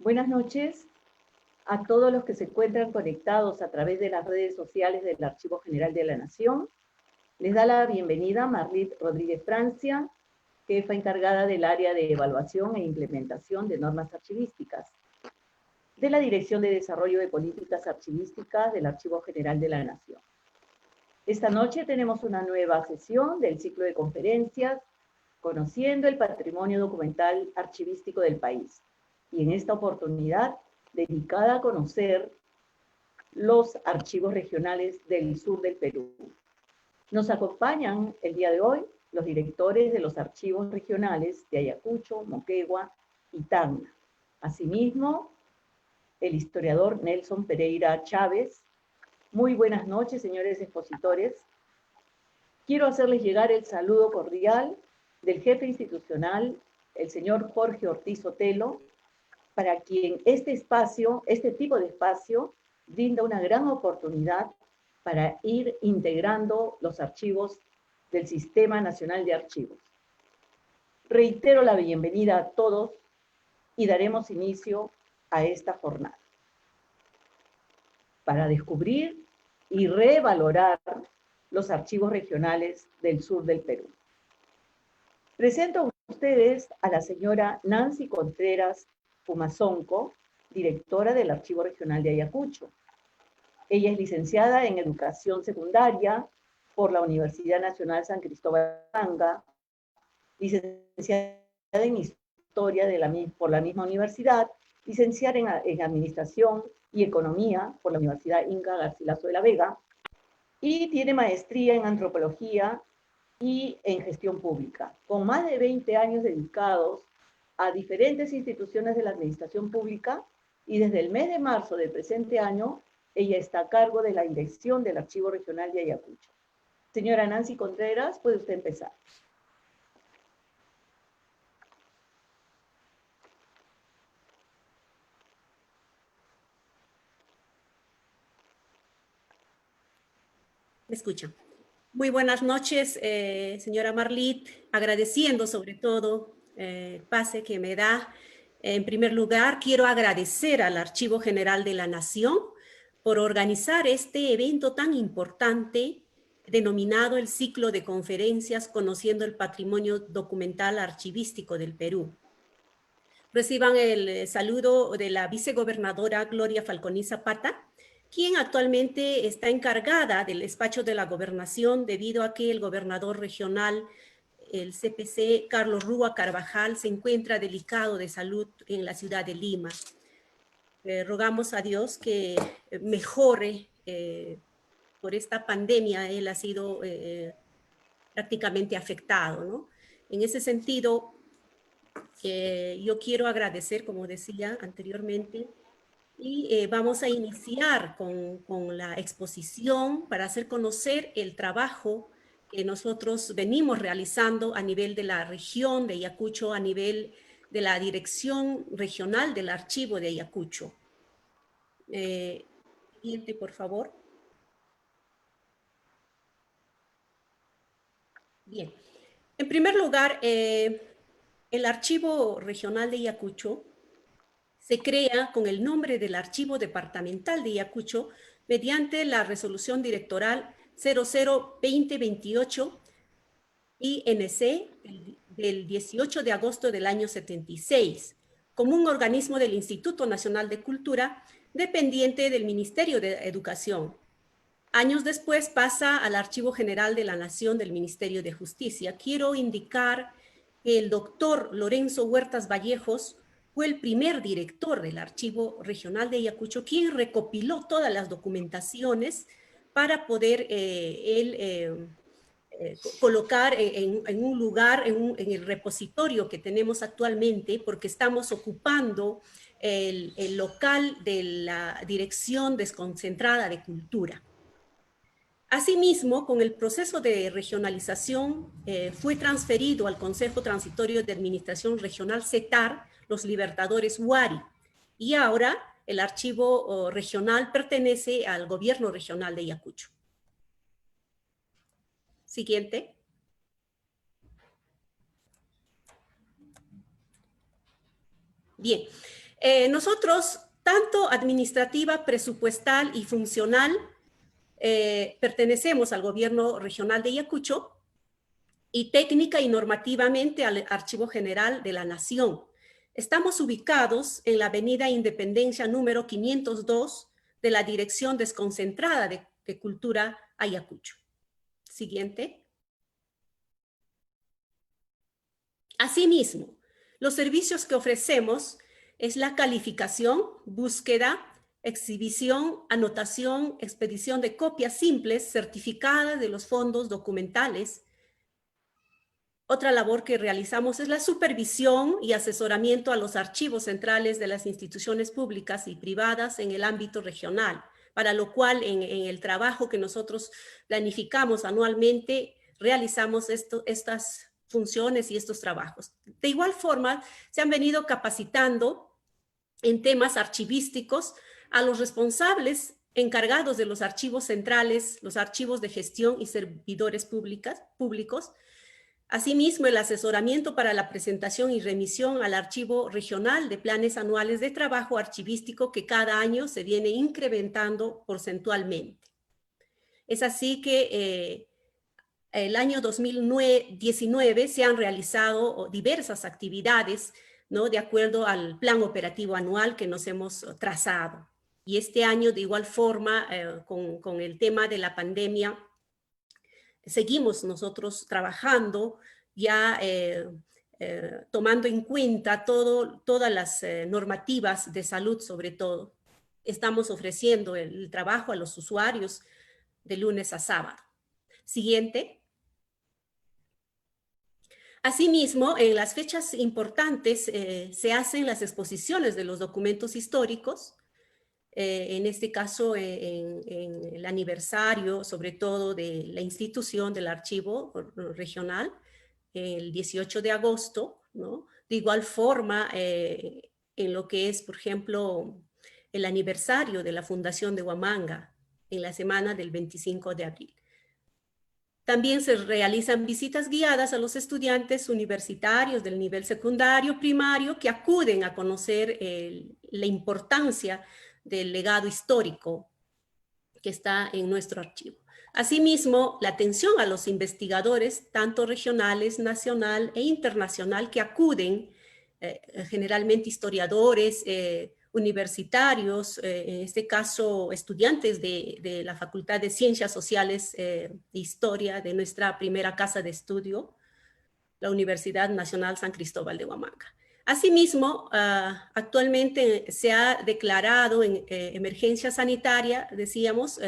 Buenas noches a todos los que se encuentran conectados a través de las redes sociales del Archivo General de la Nación. Les da la bienvenida Marlit Rodríguez Francia, jefa encargada del área de evaluación e implementación de normas archivísticas, de la Dirección de Desarrollo de Políticas Archivísticas del Archivo General de la Nación. Esta noche tenemos una nueva sesión del ciclo de conferencias Conociendo el Patrimonio Documental Archivístico del País, y en esta oportunidad dedicada a conocer los archivos regionales del sur del Perú. Nos acompañan el día de hoy los directores de los archivos regionales de Ayacucho, Moquegua y Tacna. Asimismo, el historiador Nelson Pereira Chávez. Muy buenas noches, señores expositores. Quiero hacerles llegar el saludo cordial del jefe institucional, el señor Jorge Ortiz Otelo, para quien este tipo de espacio, brinda una gran oportunidad para ir integrando los archivos del Sistema Nacional de Archivos. Reitero la bienvenida a todos y daremos inicio a esta jornada para descubrir y revalorar los archivos regionales del sur del Perú. Presento a ustedes a la señora Nancy Contreras Pumazonco, directora del Archivo Regional de Ayacucho. Ella es licenciada en Educación Secundaria por la Universidad Nacional San Cristóbal de Huamanga, licenciada en Historia por la misma universidad, licenciada en Administración y Economía por la Universidad Inca Garcilaso de la Vega, y tiene maestría en Antropología y en Gestión Pública, con más de 20 años dedicados a diferentes instituciones de la administración pública, y desde el mes de marzo del presente año, ella está a cargo de la dirección del Archivo Regional de Ayacucho. Señora Nancy Contreras, puede usted empezar. Me escuchan. Muy buenas noches, señora Marlit, agradeciendo sobre todo el pase que me da. En primer lugar, quiero agradecer al Archivo General de la Nación por organizar este evento tan importante denominado el ciclo de conferencias Conociendo el Patrimonio Documental Archivístico del Perú. Reciban el saludo de la vicegobernadora Gloria Falconi Zapata, quien actualmente está encargada del despacho de la gobernación debido a que el gobernador regional, el CPC, Carlos Rúa Carvajal, se encuentra delicado de salud en la ciudad de Lima. Rogamos a Dios que mejore por esta pandemia. Él ha sido prácticamente afectado, ¿no? En ese sentido, yo quiero agradecer, como decía anteriormente, y vamos a iniciar con la exposición para hacer conocer el trabajo que nosotros venimos realizando a nivel de la región de Ayacucho, a nivel de la Dirección Regional del Archivo de Ayacucho. Siguiente, por favor. Bien. En primer lugar, el Archivo Regional de Ayacucho se crea con el nombre del Archivo Departamental de Ayacucho mediante la Resolución Directoral 00-2028 INC del 18 de agosto del año 76, como un organismo del Instituto Nacional de Cultura dependiente del Ministerio de Educación. Años después pasa al Archivo General de la Nación del Ministerio de Justicia. Quiero indicar que el doctor Lorenzo Huertas Vallejos fue el primer director del Archivo Regional de Ayacucho, quien recopiló todas las documentaciones para poder colocar en un lugar, en el repositorio que tenemos actualmente, porque estamos ocupando el local de la Dirección Desconcentrada de Cultura. Asimismo, con el proceso de regionalización, fue transferido al Consejo Transitorio de Administración Regional CETAR, Los Libertadores Huari, y ahora el archivo regional pertenece al Gobierno Regional de Ayacucho. Siguiente. Bien, Nosotros, tanto administrativa, presupuestal y funcional, pertenecemos al gobierno regional de Ayacucho y técnica y normativamente al Archivo General de la Nación. Estamos ubicados en la Avenida Independencia número 502 de la Dirección Desconcentrada de Cultura Ayacucho. Siguiente. Asimismo, los servicios que ofrecemos es la calificación, búsqueda, exhibición, anotación, expedición de copias simples certificadas de los fondos documentales. Otra labor que realizamos es la supervisión y asesoramiento a los archivos centrales de las instituciones públicas y privadas en el ámbito regional, para lo cual en el trabajo que nosotros planificamos anualmente realizamos estas funciones y estos trabajos. De igual forma, se han venido capacitando en temas archivísticos a los responsables encargados de los archivos centrales, los archivos de gestión y servidores públicos. Asimismo, el asesoramiento para la presentación y remisión al archivo regional de planes anuales de trabajo archivístico que cada año se viene incrementando porcentualmente. Es así que el año 2019 se han realizado diversas actividades, ¿no?, de acuerdo al plan operativo anual que nos hemos trazado. Y este año, de igual forma, con el tema de la pandemia, seguimos nosotros trabajando ya tomando en cuenta todas las normativas de salud, sobre todo. Estamos ofreciendo el trabajo a los usuarios de lunes a sábado. Siguiente. Asimismo, en las fechas importantes se hacen las exposiciones de los documentos históricos, en este caso en el aniversario, sobre todo de la institución del archivo regional, el 18 de agosto, ¿no? De igual forma, en lo que es, por ejemplo, el aniversario de la fundación de Huamanga, en la semana del 25 de abril. También se realizan visitas guiadas a los estudiantes universitarios del nivel secundario, primario, que acuden a conocer la importancia del legado histórico que está en nuestro archivo. Asimismo, la atención a los investigadores, tanto regionales, nacional e internacional, que acuden, generalmente historiadores, universitarios, en este caso estudiantes de la Facultad de Ciencias Sociales e Historia de nuestra primera casa de estudio, la Universidad Nacional San Cristóbal de Huamanga. Asimismo, actualmente se ha declarado en emergencia sanitaria, decíamos,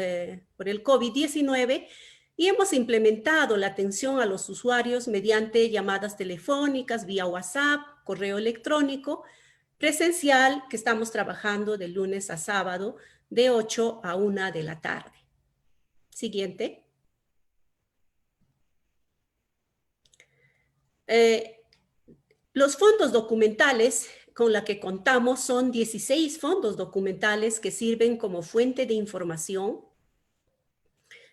por el COVID-19, y hemos implementado la atención a los usuarios mediante llamadas telefónicas, vía WhatsApp, correo electrónico, presencial, que estamos trabajando de lunes a sábado, de 8 a 1 de la tarde. Siguiente. Los fondos documentales con los que contamos son 16 fondos documentales que sirven como fuente de información.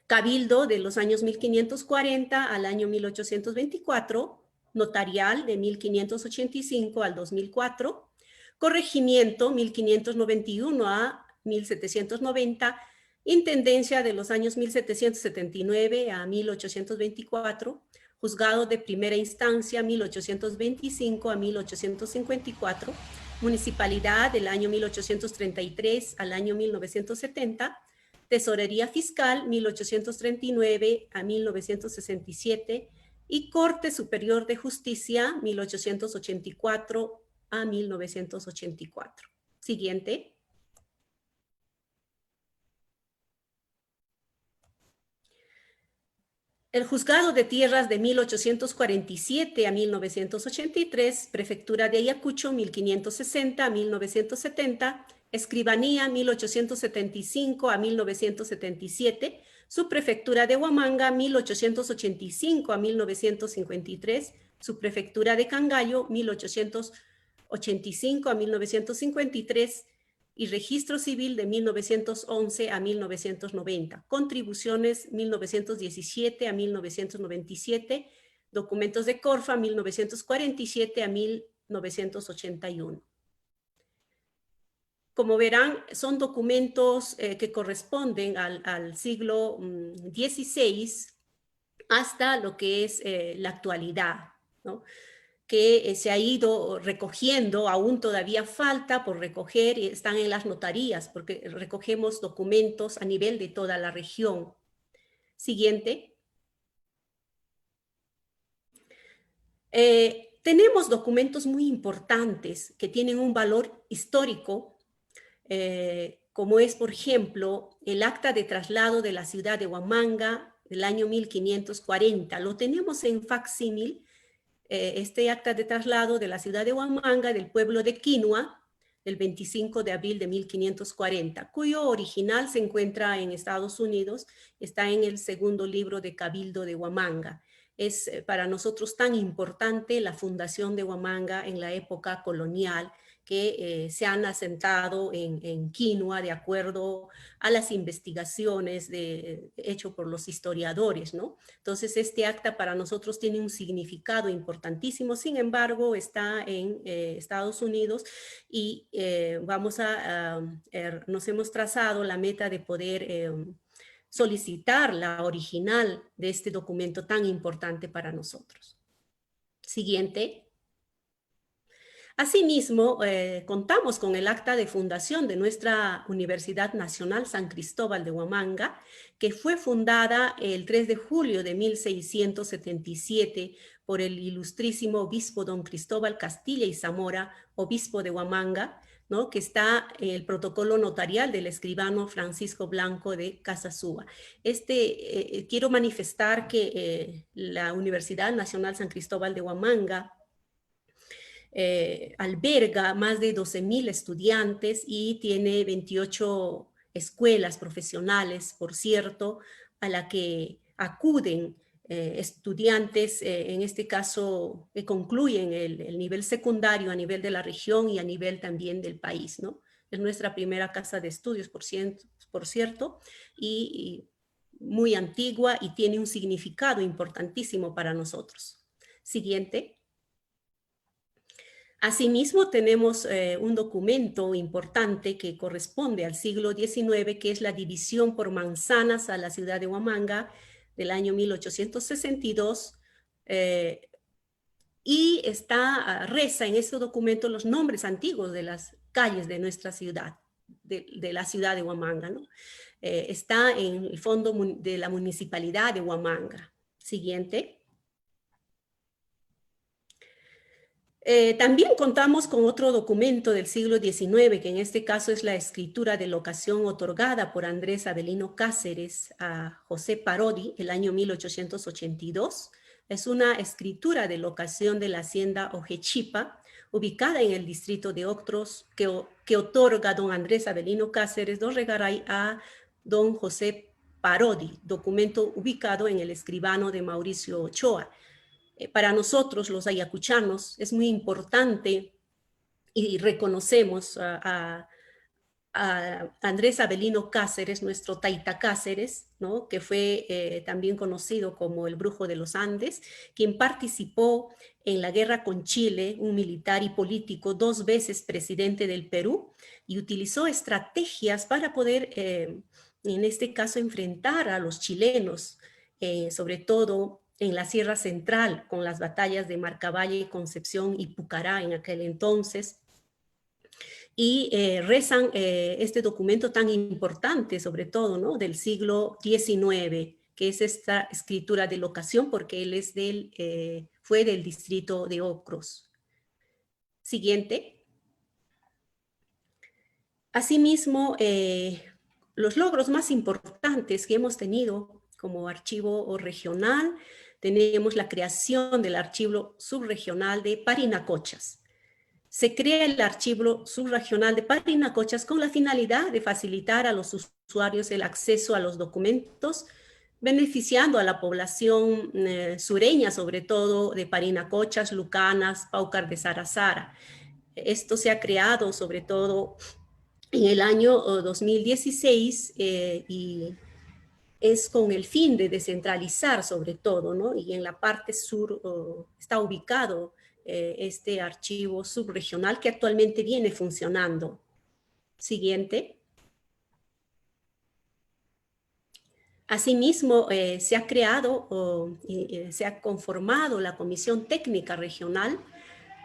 Cabildo de los años 1540 al año 1824, notarial de 1585 al 2004, corregimiento 1591 a 1790, intendencia de los años 1779 a 1824, juzgado de primera instancia 1825 a 1854, municipalidad del año 1833 al año 1970, tesorería fiscal 1839 a 1967 y Corte Superior de Justicia 1884 a 1984. Siguiente. El Juzgado de Tierras de 1847 a 1983, Prefectura de Ayacucho 1560 a 1970, Escribanía 1875 a 1977, Subprefectura de Huamanga 1885 a 1953, Subprefectura de Cangallo 1885 a 1953, y Registro Civil de 1911 a 1990, contribuciones 1917 a 1997, documentos de Corfa 1947 a 1981. como verán, son documentos que corresponden al siglo XVI hasta lo que es la actualidad, ¿no? Que se ha ido recogiendo, aún todavía falta por recoger, y están en las notarías, porque recogemos documentos a nivel de toda la región. Siguiente. Tenemos documentos muy importantes que tienen un valor histórico, como es, por ejemplo, el acta de traslado de la ciudad de Huamanga del año 1540. Lo tenemos en facsímil, este acta de traslado de la ciudad de Huamanga, del pueblo de Quinua, del 25 de abril de 1540, cuyo original se encuentra en Estados Unidos, está en el segundo libro de Cabildo de Huamanga. Es para nosotros tan importante la fundación de Huamanga en la época colonial, que se han asentado en Quinua de acuerdo a las investigaciones hechas por los historiadores, ¿no? Entonces, este acta para nosotros tiene un significado importantísimo. Sin embargo, está en Estados Unidos y nos hemos trazado la meta de poder solicitar la original de este documento tan importante para nosotros. Siguiente. Asimismo, contamos con el acta de fundación de nuestra Universidad Nacional San Cristóbal de Huamanga, que fue fundada el 3 de julio de 1677 por el ilustrísimo obispo don Cristóbal Castilla y Zamora, obispo de Huamanga, ¿no? Que está el protocolo notarial del escribano Francisco Blanco de Casasúa. Quiero manifestar que la Universidad Nacional San Cristóbal de Huamanga alberga más de 12,000 estudiantes y tiene 28 escuelas profesionales, por cierto, a la que acuden estudiantes, en este caso, que concluyen el nivel secundario a nivel de la región y a nivel también del país, ¿no? Es nuestra primera casa de estudios, por cierto, y muy antigua y tiene un significado importantísimo para nosotros. Siguiente. Asimismo, tenemos un documento importante que corresponde al siglo XIX, que es la división por manzanas a la ciudad de Huamanga del año 1862, y reza en este documento los nombres antiguos de las calles de nuestra ciudad, de la ciudad de Huamanga, ¿no? Está en el fondo de la municipalidad de Huamanga. Siguiente. También contamos con otro documento del siglo XIX, que en este caso es la escritura de locación otorgada por Andrés Avelino Cáceres a José Parodi el año 1882. Es una escritura de locación de la hacienda Ojechipa, ubicada en el distrito de Octros, que otorga don Andrés Avelino Cáceres do Regaray a don José Parodi, documento ubicado en el escribano de Mauricio Ochoa. Para nosotros, los ayacuchanos, es muy importante y reconocemos a Andrés Avelino Cáceres, nuestro Taita Cáceres, ¿no? Que fue también conocido como el Brujo de los Andes, quien participó en la guerra con Chile, un militar y político, 2 veces presidente del Perú, y utilizó estrategias para poder, en este caso, enfrentar a los chilenos, sobre todo en la Sierra Central, con las batallas de Marcavalle, Concepción y Pucará en aquel entonces. Y rezan este documento tan importante, sobre todo, ¿no? Del siglo XIX, que es esta escritura de locación, porque él es fue del distrito de Ocros. Siguiente. Asimismo, los logros más importantes que hemos tenido como archivo regional, tenemos la creación del archivo subregional de Parinacochas. Se crea el archivo subregional de Parinacochas con la finalidad de facilitar a los usuarios el acceso a los documentos, beneficiando a la población sureña, sobre todo de Parinacochas, Lucanas, Paucar de Sarazara. Esto se ha creado sobre todo en el año 2016 y es con el fin de descentralizar sobre todo, ¿no? Y en la parte sur está ubicado este archivo subregional que actualmente viene funcionando. Siguiente. Asimismo, se ha creado se ha conformado la Comisión Técnica Regional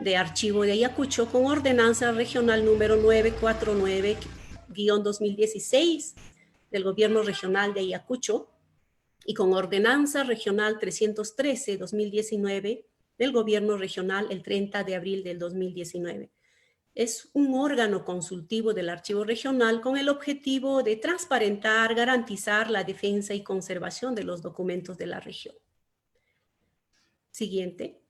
de Archivo de Ayacucho con ordenanza regional número 949-2016 del Gobierno Regional de Ayacucho y con ordenanza regional 313-2019 del Gobierno Regional el 30 de abril del 2019. Es un órgano consultivo del Archivo Regional con el objetivo de transparentar, garantizar la defensa y conservación de los documentos de la región. Siguiente.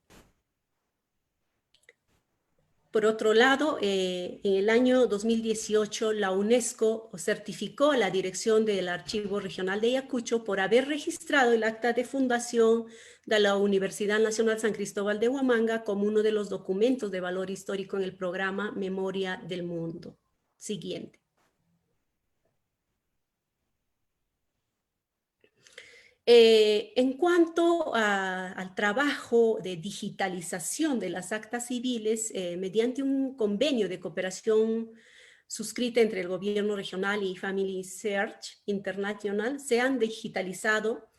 Por otro lado, en el año 2018, la UNESCO certificó a la dirección del Archivo Regional de Ayacucho por haber registrado el acta de fundación de la Universidad Nacional San Cristóbal de Huamanga como uno de los documentos de valor histórico en el programa Memoria del Mundo. Siguiente. En cuanto al trabajo de digitalización de las actas civiles, mediante un convenio de cooperación suscrita entre el gobierno regional y Family Search International, se han digitalizado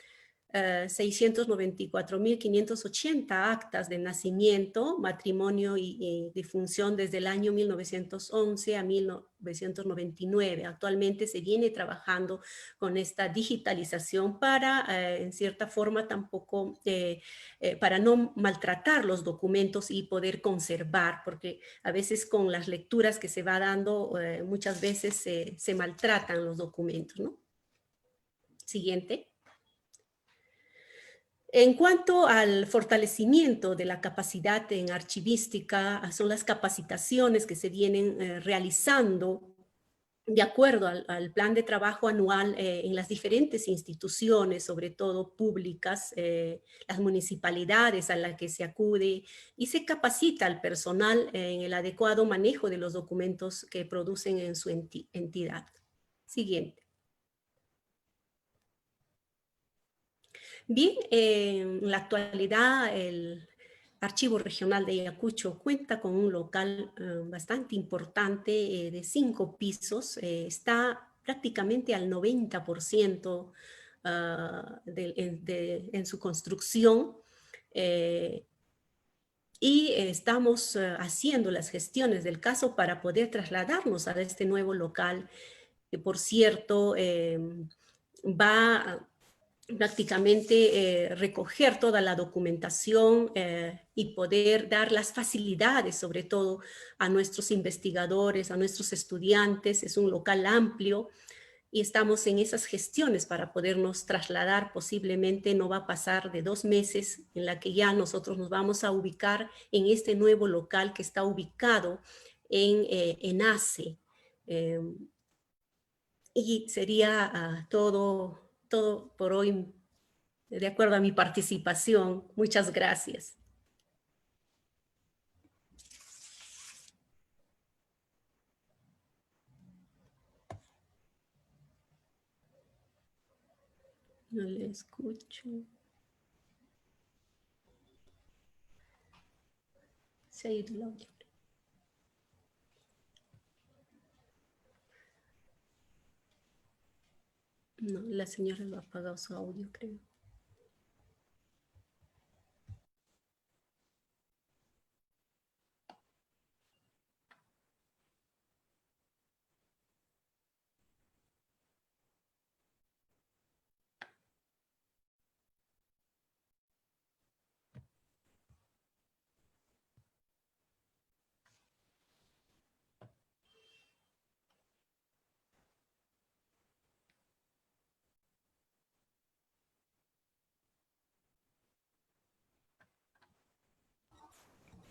694.580 actas de nacimiento, matrimonio y difunción desde el año 1911 a 1999. Actualmente se viene trabajando con esta digitalización para, en cierta forma, tampoco, para no maltratar los documentos y poder conservar, porque a veces con las lecturas que se va dando, muchas veces se maltratan los documentos, ¿no? Siguiente. En cuanto al fortalecimiento de la capacidad en archivística, son las capacitaciones que se vienen realizando de acuerdo al plan de trabajo anual en las diferentes instituciones, sobre todo públicas, las municipalidades a las que se acude y se capacita al personal en el adecuado manejo de los documentos que producen en su entidad. Siguiente. Bien, en la actualidad el Archivo Regional de Ayacucho cuenta con un local bastante importante de 5 pisos, está prácticamente al 90% en su construcción y estamos haciendo las gestiones del caso para poder trasladarnos a este nuevo local, que por cierto va prácticamente recoger toda la documentación y poder dar las facilidades, sobre todo a nuestros investigadores, a nuestros estudiantes. Es un local amplio y estamos en esas gestiones para podernos trasladar. Posiblemente no va a pasar de 2 meses en la que ya nosotros nos vamos a ubicar en este nuevo local que está ubicado en ACE. Y sería todo por hoy, de acuerdo a mi participación. Muchas gracias. No le escucho. Se ha ido el audio. No, la señora lo ha apagado su audio, creo.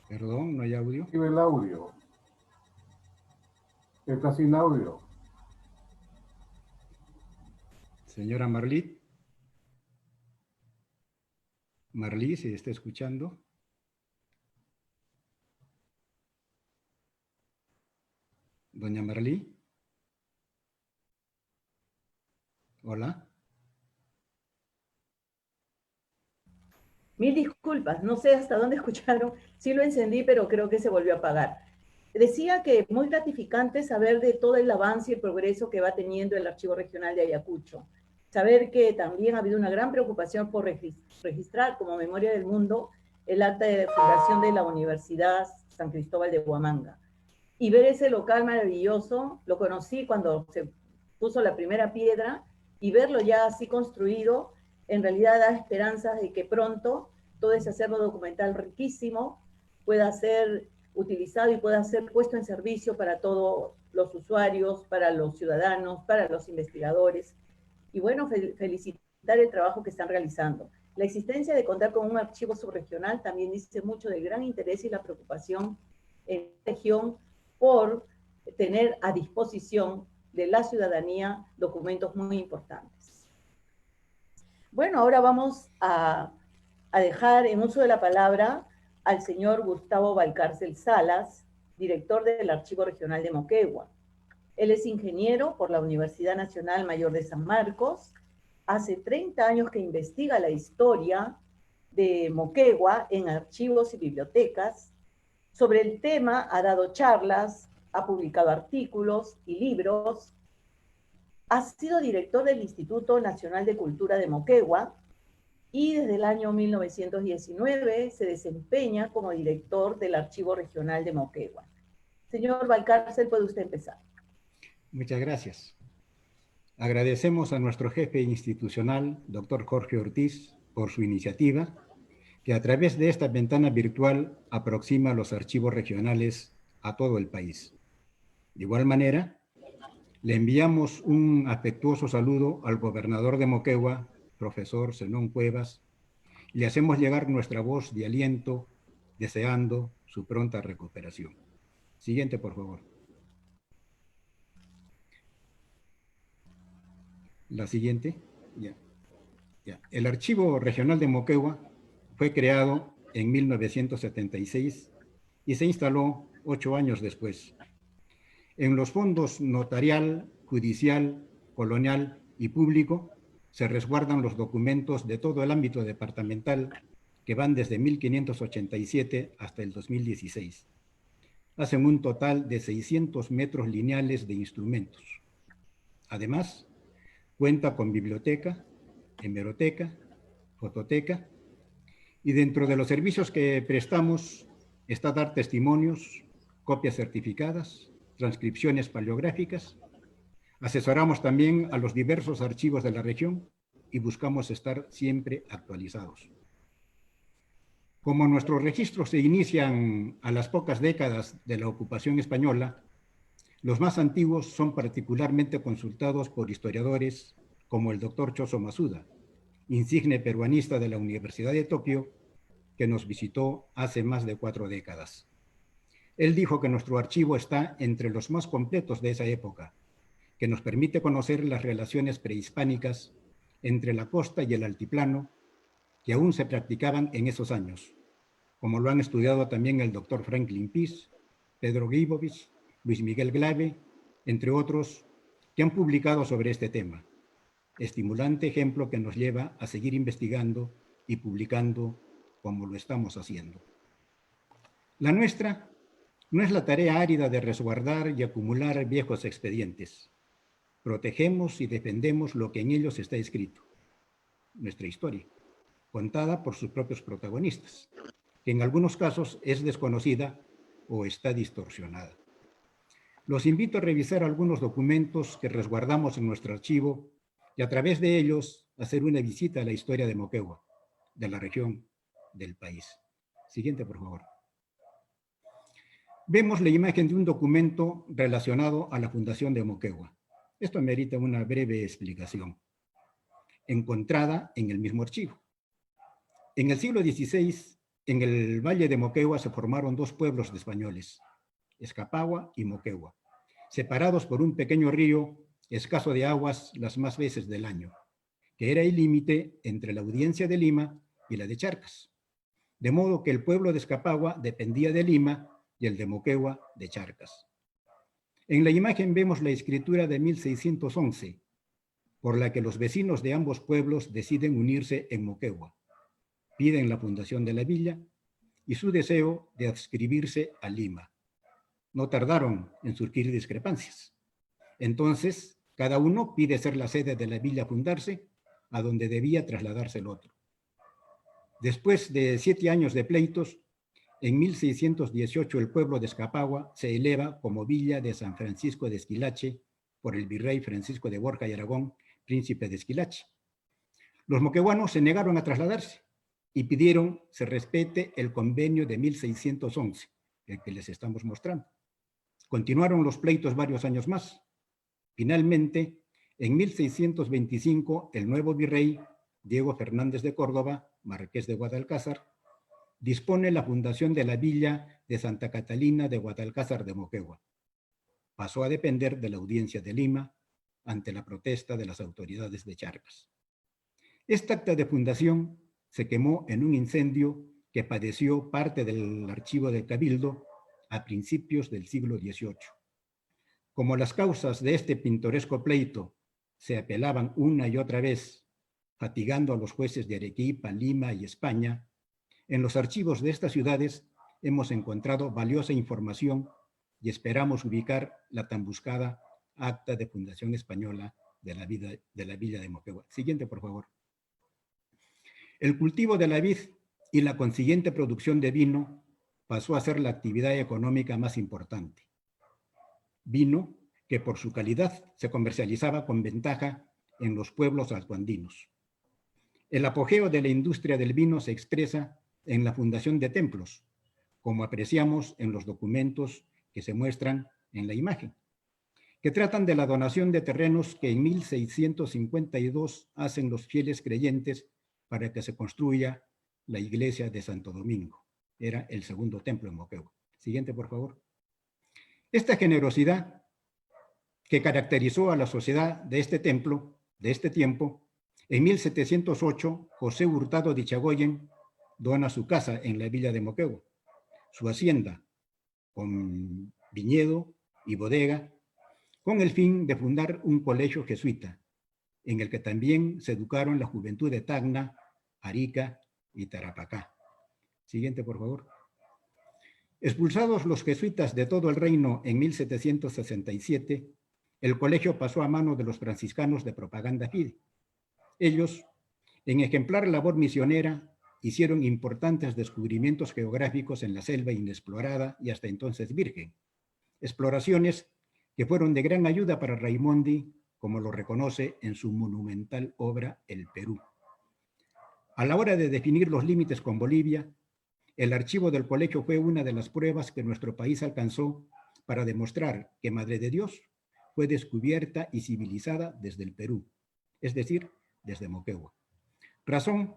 Perdón, no hay audio. Activa el audio. Está sin audio. Señora Marlit. Marlí, ¿se está escuchando? Doña Marlí. Hola. Mil disculpas, no sé hasta dónde escucharon. Sí lo encendí, pero creo que se volvió a apagar. decía que muy gratificante saber de todo el avance y el progreso que va teniendo el Archivo Regional de Ayacucho. Saber que también ha habido una gran preocupación por registrar como memoria del mundo el acta de fundación de la Universidad San Cristóbal de Huamanga. Y ver ese local maravilloso, lo conocí cuando se puso la primera piedra, y verlo ya así construido, en realidad da esperanzas de que pronto todo ese acervo documental riquísimo pueda ser utilizado y pueda ser puesto en servicio para todos los usuarios, para los ciudadanos, para los investigadores. Y bueno, felicitar el trabajo que están realizando. La existencia de contar con un archivo subregional también dice mucho del gran interés y la preocupación en la región por tener a disposición de la ciudadanía documentos muy importantes. Bueno, ahora vamos a dejar en uso de la palabra al señor Gustavo Valcárcel Salas, director del Archivo Regional de Moquegua. Él es ingeniero por la Universidad Nacional Mayor de San Marcos. Hace 30 años que investiga la historia de Moquegua en archivos y bibliotecas. Sobre el tema ha dado charlas, ha publicado artículos y libros. Ha sido director del Instituto Nacional de Cultura de Moquegua y desde el año 1919 se desempeña como director del Archivo Regional de Moquegua. Señor Valcárcel, puede usted empezar. Muchas gracias. Agradecemos a nuestro jefe institucional, doctor Jorge Ortiz, por su iniciativa, que a través de esta ventana virtual aproxima los archivos regionales a todo el país. De igual manera, le enviamos un afectuoso saludo al gobernador de Moquegua, profesor Zenón Cuevas, y le hacemos llegar nuestra voz de aliento, deseando su pronta recuperación. Siguiente, por favor. La siguiente. Ya. El Archivo Regional de Moquegua fue creado en 1976 y se instaló 8 años después. En los fondos notarial, judicial, colonial y público se resguardan los documentos de todo el ámbito departamental que van desde 1587 hasta el 2016. Hacen un total de 600 metros lineales de instrumentos. Además, cuenta con biblioteca, hemeroteca, fototeca, y dentro de los servicios que prestamos está dar testimonios, copias certificadas, transcripciones paleográficas. Asesoramos también a los diversos archivos de la región y buscamos estar siempre actualizados. Como nuestros registros se inician a las pocas décadas de la ocupación española, los más antiguos son particularmente consultados por historiadores como el doctor Choso Masuda, insigne peruanista de la Universidad de Tokio, que nos visitó hace más de 4 décadas. Él dijo que nuestro archivo está entre los más completos de esa época, que nos permite conocer las relaciones prehispánicas entre la costa y el altiplano que aún se practicaban en esos años, como lo han estudiado también el doctor Franklin Pease, Pedro Guibovich, Luis Miguel Glave, entre otros, que han publicado sobre este tema. Estimulante ejemplo que nos lleva a seguir investigando y publicando como lo estamos haciendo. La nuestra no es la tarea árida de resguardar y acumular viejos expedientes. Protegemos y defendemos lo que en ellos está escrito, nuestra historia, contada por sus propios protagonistas, que en algunos casos es desconocida o está distorsionada. Los invito a revisar algunos documentos que resguardamos en nuestro archivo y a través de ellos hacer una visita a la historia de Moquegua, de la región, del país. Siguiente, por favor. Vemos la imagen de un documento relacionado a la fundación de Moquegua. Esto merita una breve explicación, encontrada en el mismo archivo. En el siglo XVI, en el Valle de Moquegua se formaron 2 pueblos de españoles, Escapagua y Moquegua, separados por un pequeño río escaso de aguas las más veces del año, que era el límite entre la audiencia de Lima y la de Charcas. De modo que el pueblo de Escapagua dependía de Lima y el de Moquegua de Charcas. En la imagen vemos la escritura de 1611, por la que los vecinos de ambos pueblos deciden unirse en Moquegua, piden la fundación de la villa y su deseo de adscribirse a Lima. no tardaron en surgir discrepancias. Entonces, cada uno pide ser la sede de la villa a fundarse, a donde debía trasladarse el otro. Después de 7 años de pleitos, en 1618 el pueblo de Escapagua se eleva como villa de San Francisco de Esquilache por el virrey Francisco de Borja y Aragón, príncipe de Esquilache. Los moqueguanos se negaron a trasladarse y pidieron se respete el convenio de 1611, el que les estamos mostrando. Continuaron los pleitos varios años más. Finalmente, en 1625, el nuevo virrey, Diego Fernández de Córdoba, marqués de Guadalcázar, dispone la fundación de la villa de Santa Catalina de Guadalcázar de Moquegua. Pasó a depender de la Audiencia de Lima ante la protesta de las autoridades de Charcas. Esta acta de fundación se quemó en un incendio que padeció parte del archivo del Cabildo a principios del siglo XVIII. Como las causas de este pintoresco pleito se apelaban una y otra vez, fatigando a los jueces de Arequipa, Lima y España, en los archivos de estas ciudades hemos encontrado valiosa información y esperamos ubicar la tan buscada acta de fundación española de la villa de Moquegua. Siguiente, por favor. El cultivo de la vid y la consiguiente producción de vino pasó a ser la actividad económica más importante. Vino que por su calidad se comercializaba con ventaja en los pueblos altoandinos. El apogeo de la industria del vino se expresa en la fundación de templos, como apreciamos en los documentos que se muestran en la imagen, que tratan de la donación de terrenos que en 1652 hacen los fieles creyentes para que se construya la iglesia de Santo Domingo. Era el segundo templo en Moquegua. Siguiente, por favor. Esta generosidad que caracterizó a la sociedad de este templo, de este tiempo, en 1708, José Hurtado de Chagoyen dona su casa en la villa de Moquegua, su hacienda, con viñedo y bodega, con el fin de fundar un colegio jesuita, en el que también se educaron la juventud de Tacna, Arica y Tarapacá. Siguiente, por favor. Expulsados los jesuitas de todo el reino en 1767, el colegio pasó a manos de los franciscanos de Propaganda Fide. Ellos, en ejemplar labor misionera, hicieron importantes descubrimientos geográficos en la selva inexplorada y hasta entonces virgen. Exploraciones que fueron de gran ayuda para Raimondi, como lo reconoce en su monumental obra El Perú. A la hora de definir los límites con Bolivia, el archivo del colegio fue una de las pruebas que nuestro país alcanzó para demostrar que Madre de Dios fue descubierta y civilizada desde el Perú, es decir, desde Moquegua. Razón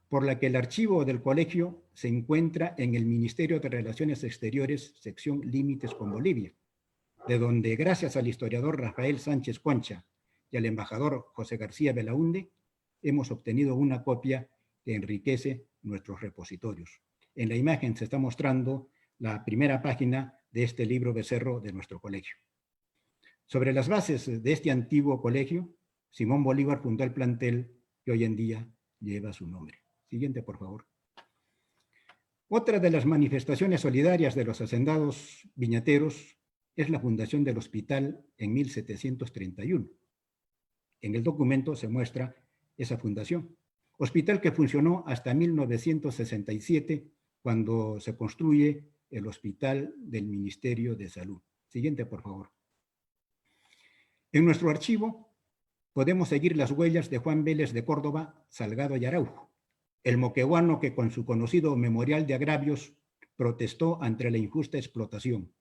por la que el archivo del colegio se encuentra en el Ministerio de Relaciones Exteriores, sección Límites con Bolivia, de donde, gracias al historiador Rafael Sánchez Concha y al embajador José García Belaúnde, hemos obtenido una copia que enriquece nuestros repositorios. En la imagen se está mostrando la primera página de este libro becerro de nuestro colegio. Sobre las bases de este antiguo colegio, Simón Bolívar fundó el plantel que hoy en día lleva su nombre. Siguiente, por favor. Otra de las manifestaciones solidarias de los hacendados viñateros es la fundación del hospital en 1731. En el documento se muestra esa fundación. Hospital que funcionó hasta 1967, cuando se construye el Hospital del Ministerio de Salud. Siguiente, por favor. En nuestro archivo podemos seguir las huellas de Juan Vélez de Córdoba, Salgado y Araujo, el moqueguano que con su conocido Memorial de Agravios protestó ante la injusta explotación.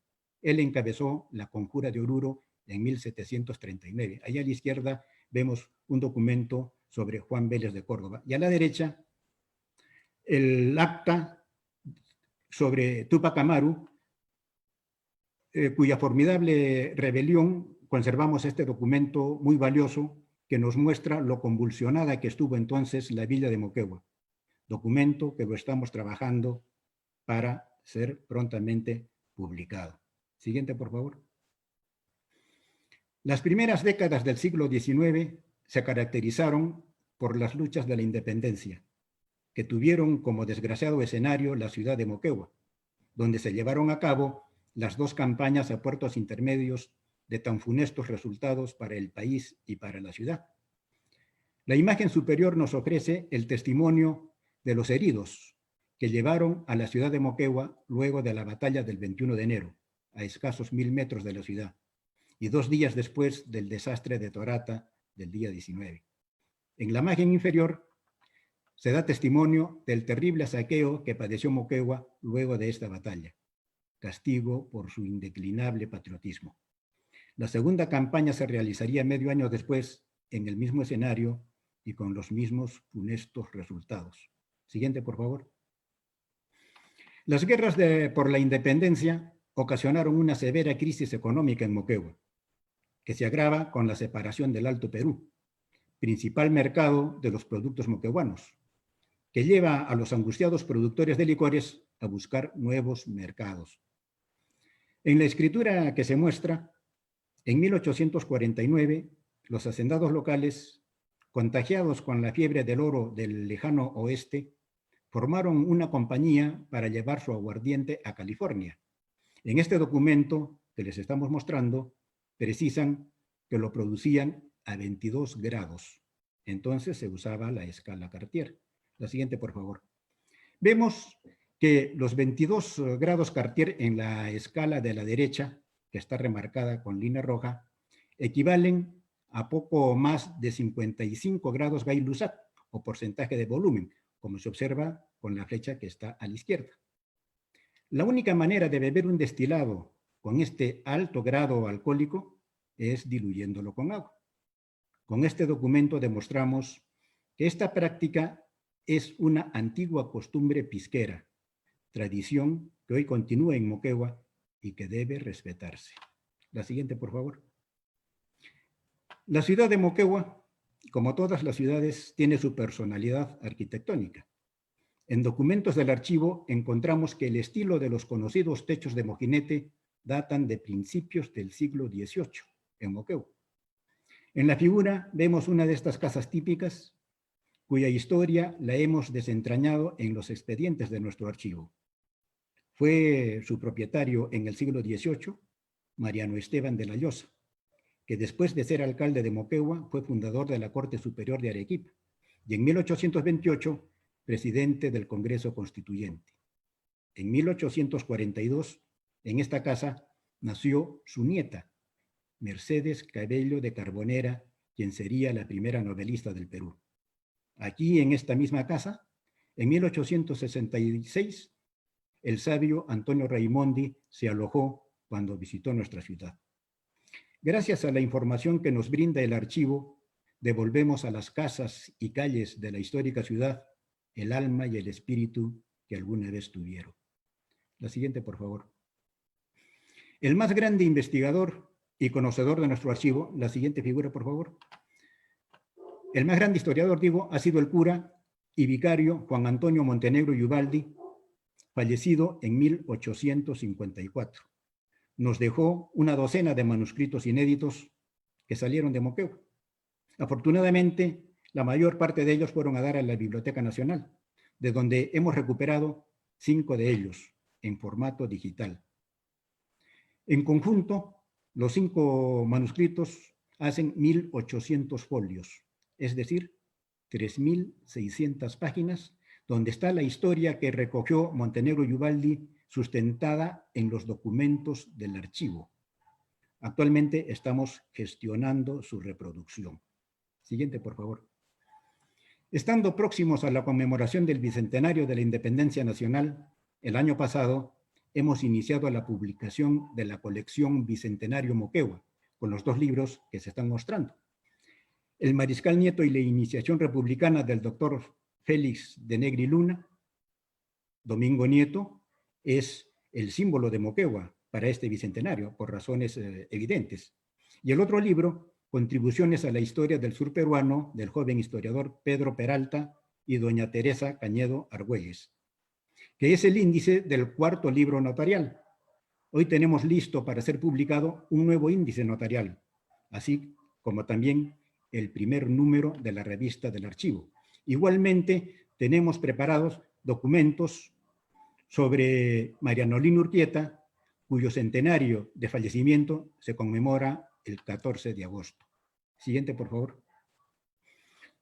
Él encabezó la Conjura de Oruro en 1739. Allá a la izquierda vemos un documento sobre Juan Vélez de Córdoba. Y a la derecha, el acta sobre Tupac Amaru, cuya formidable rebelión, conservamos este documento muy valioso que nos muestra lo convulsionada que estuvo entonces la villa de Moquegua. Documento que lo estamos trabajando para ser prontamente publicado. Siguiente, por favor. Las primeras décadas del siglo XIX se caracterizaron por las luchas de la independencia, que tuvieron como desgraciado escenario la ciudad de Moquegua, donde se llevaron a cabo las dos campañas a puertos intermedios de tan funestos resultados para el país y para la ciudad. La imagen superior nos ofrece el testimonio de los heridos que llevaron a la ciudad de Moquegua luego de la batalla del 21 de enero, a escasos 1000 metros de la ciudad, y 2 días después del desastre de Torata del día 19. En la imagen inferior se da testimonio del terrible saqueo que padeció Moquegua luego de esta batalla, castigo por su indeclinable patriotismo. La segunda campaña se realizaría medio año después en el mismo escenario y con los mismos funestos resultados. Siguiente, por favor. Las guerras por la independencia ocasionaron una severa crisis económica en Moquegua, que se agrava con la separación del Alto Perú, principal mercado de los productos moqueguanos, que lleva a los angustiados productores de licores a buscar nuevos mercados. En la escritura que se muestra, en 1849, los hacendados locales, contagiados con la fiebre del oro del lejano oeste, formaron una compañía para llevar su aguardiente a California. En este documento que les estamos mostrando, precisan que lo producían a 22 grados. Entonces se usaba la escala Cartier. La siguiente, por favor. Vemos que los 22 grados Cartier en la escala de la derecha, que está remarcada con línea roja, equivalen a poco más de 55 grados Gay-Lussac, o porcentaje de volumen, como se observa con la flecha que está a la izquierda. La única manera de beber un destilado con este alto grado alcohólico es diluyéndolo con agua. Con este documento demostramos que esta práctica es una antigua costumbre pisquera, tradición que hoy continúa en Moquegua y que debe respetarse. La siguiente, por favor. La ciudad de Moquegua, como todas las ciudades, tiene su personalidad arquitectónica. En documentos del archivo encontramos que el estilo de los conocidos techos de mojinete datan de principios del siglo XVIII en Moquegua. En la figura vemos una de estas casas típicas, cuya historia la hemos desentrañado en los expedientes de nuestro archivo. Fue su propietario en el siglo XVIII, Mariano Esteban de la Llosa, que después de ser alcalde de Moquegua fue fundador de la Corte Superior de Arequipa y en 1828 presidente del Congreso Constituyente. En 1842, en esta casa, nació su nieta, Mercedes Cabello de Carbonera, quien sería la primera novelista del Perú. Aquí, en esta misma casa, en 1866, el sabio Antonio Raimondi se alojó cuando visitó nuestra ciudad. Gracias a la información que nos brinda el archivo, devolvemos a las casas y calles de la histórica ciudad el alma y el espíritu que alguna vez tuvieron. La siguiente, por favor. El más grande investigador y conocedor de nuestro archivo, la siguiente figura, por favor. El más grande historiador, digo, ha sido el cura y vicario Juan Antonio Montenegro y Ubaldi, fallecido en 1854. Nos dejó una docena de manuscritos inéditos que salieron de Moquegua. Afortunadamente, la mayor parte de ellos fueron a dar a la Biblioteca Nacional, de donde hemos recuperado 5 de ellos en formato digital. En conjunto, los 5 manuscritos hacen 1800 folios, es decir, 3600 páginas, donde está la historia que recogió Montenegro y Ubaldi, sustentada en los documentos del archivo. Actualmente estamos gestionando su reproducción. Siguiente, por favor. Estando próximos a la conmemoración del Bicentenario de la Independencia Nacional, el año pasado hemos iniciado la publicación de la colección Bicentenario Moquegua, con los 2 libros que se están mostrando. El Mariscal Nieto y la Iniciación Republicana del doctor Félix de Negri Luna. Domingo Nieto es el símbolo de Moquegua para este bicentenario, por razones evidentes. Y el otro libro, Contribuciones a la historia del sur peruano, del joven historiador Pedro Peralta y doña Teresa Cañedo Argüelles, que es el índice del 4º libro notarial. Hoy tenemos listo para ser publicado un nuevo índice notarial, así como también el primer número de la revista del archivo. Igualmente, tenemos preparados documentos sobre Mariano Lino Urquieta, cuyo centenario de fallecimiento se conmemora el 14 de agosto. Siguiente, por favor.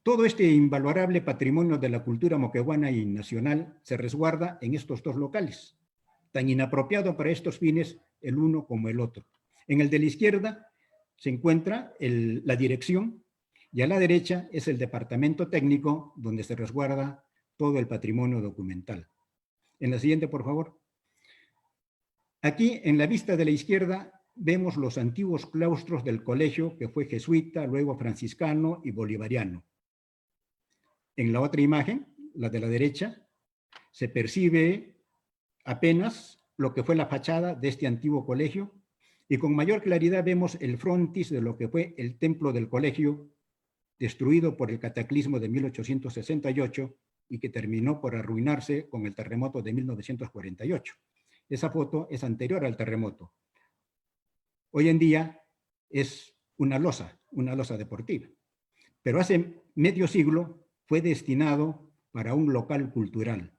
Todo este invalorable patrimonio de la cultura moquegüana y nacional se resguarda en estos dos locales, tan inapropiado para estos fines el uno como el otro. En el de la izquierda se encuentra la dirección y a la derecha es el departamento técnico donde se resguarda todo el patrimonio documental. En la siguiente, por favor. Aquí, en la vista de la izquierda, vemos los antiguos claustros del colegio que fue jesuita, luego franciscano y bolivariano. En la otra imagen, la de la derecha, se percibe apenas lo que fue la fachada de este antiguo colegio y con mayor claridad vemos el frontis de lo que fue el templo del colegio, destruido por el cataclismo de 1868 y que terminó por arruinarse con el terremoto de 1948. Esa foto es anterior al terremoto. Hoy en día es una losa deportiva, pero hace medio siglo fue destinado para un local cultural.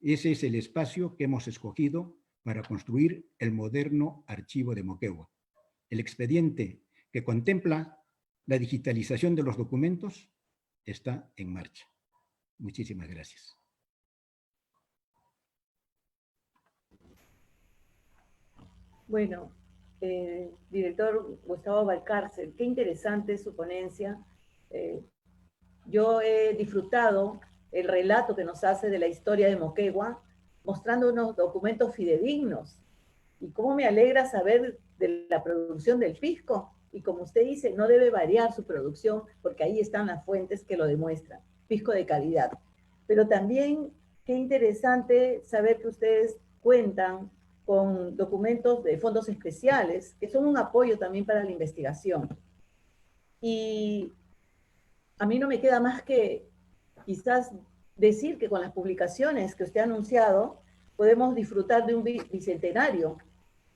Ese es el espacio que hemos escogido para construir el moderno archivo de Moquegua. El expediente que contempla la digitalización de los documentos está en marcha. Muchísimas gracias. Bueno, director Gustavo Valcárcel, qué interesante su ponencia. Yo he disfrutado el relato que nos hace de la historia de Moquegua, mostrando unos documentos fidedignos. Y cómo me alegra saber de la producción del pisco. Y como usted dice, no debe variar su producción porque ahí están las fuentes que lo demuestran. Pisco de calidad. Pero también qué interesante saber que ustedes cuentan con documentos de fondos especiales, que son un apoyo también para la investigación. Y a mí no me queda más que quizás decir que con las publicaciones que usted ha anunciado, podemos disfrutar de un bicentenario,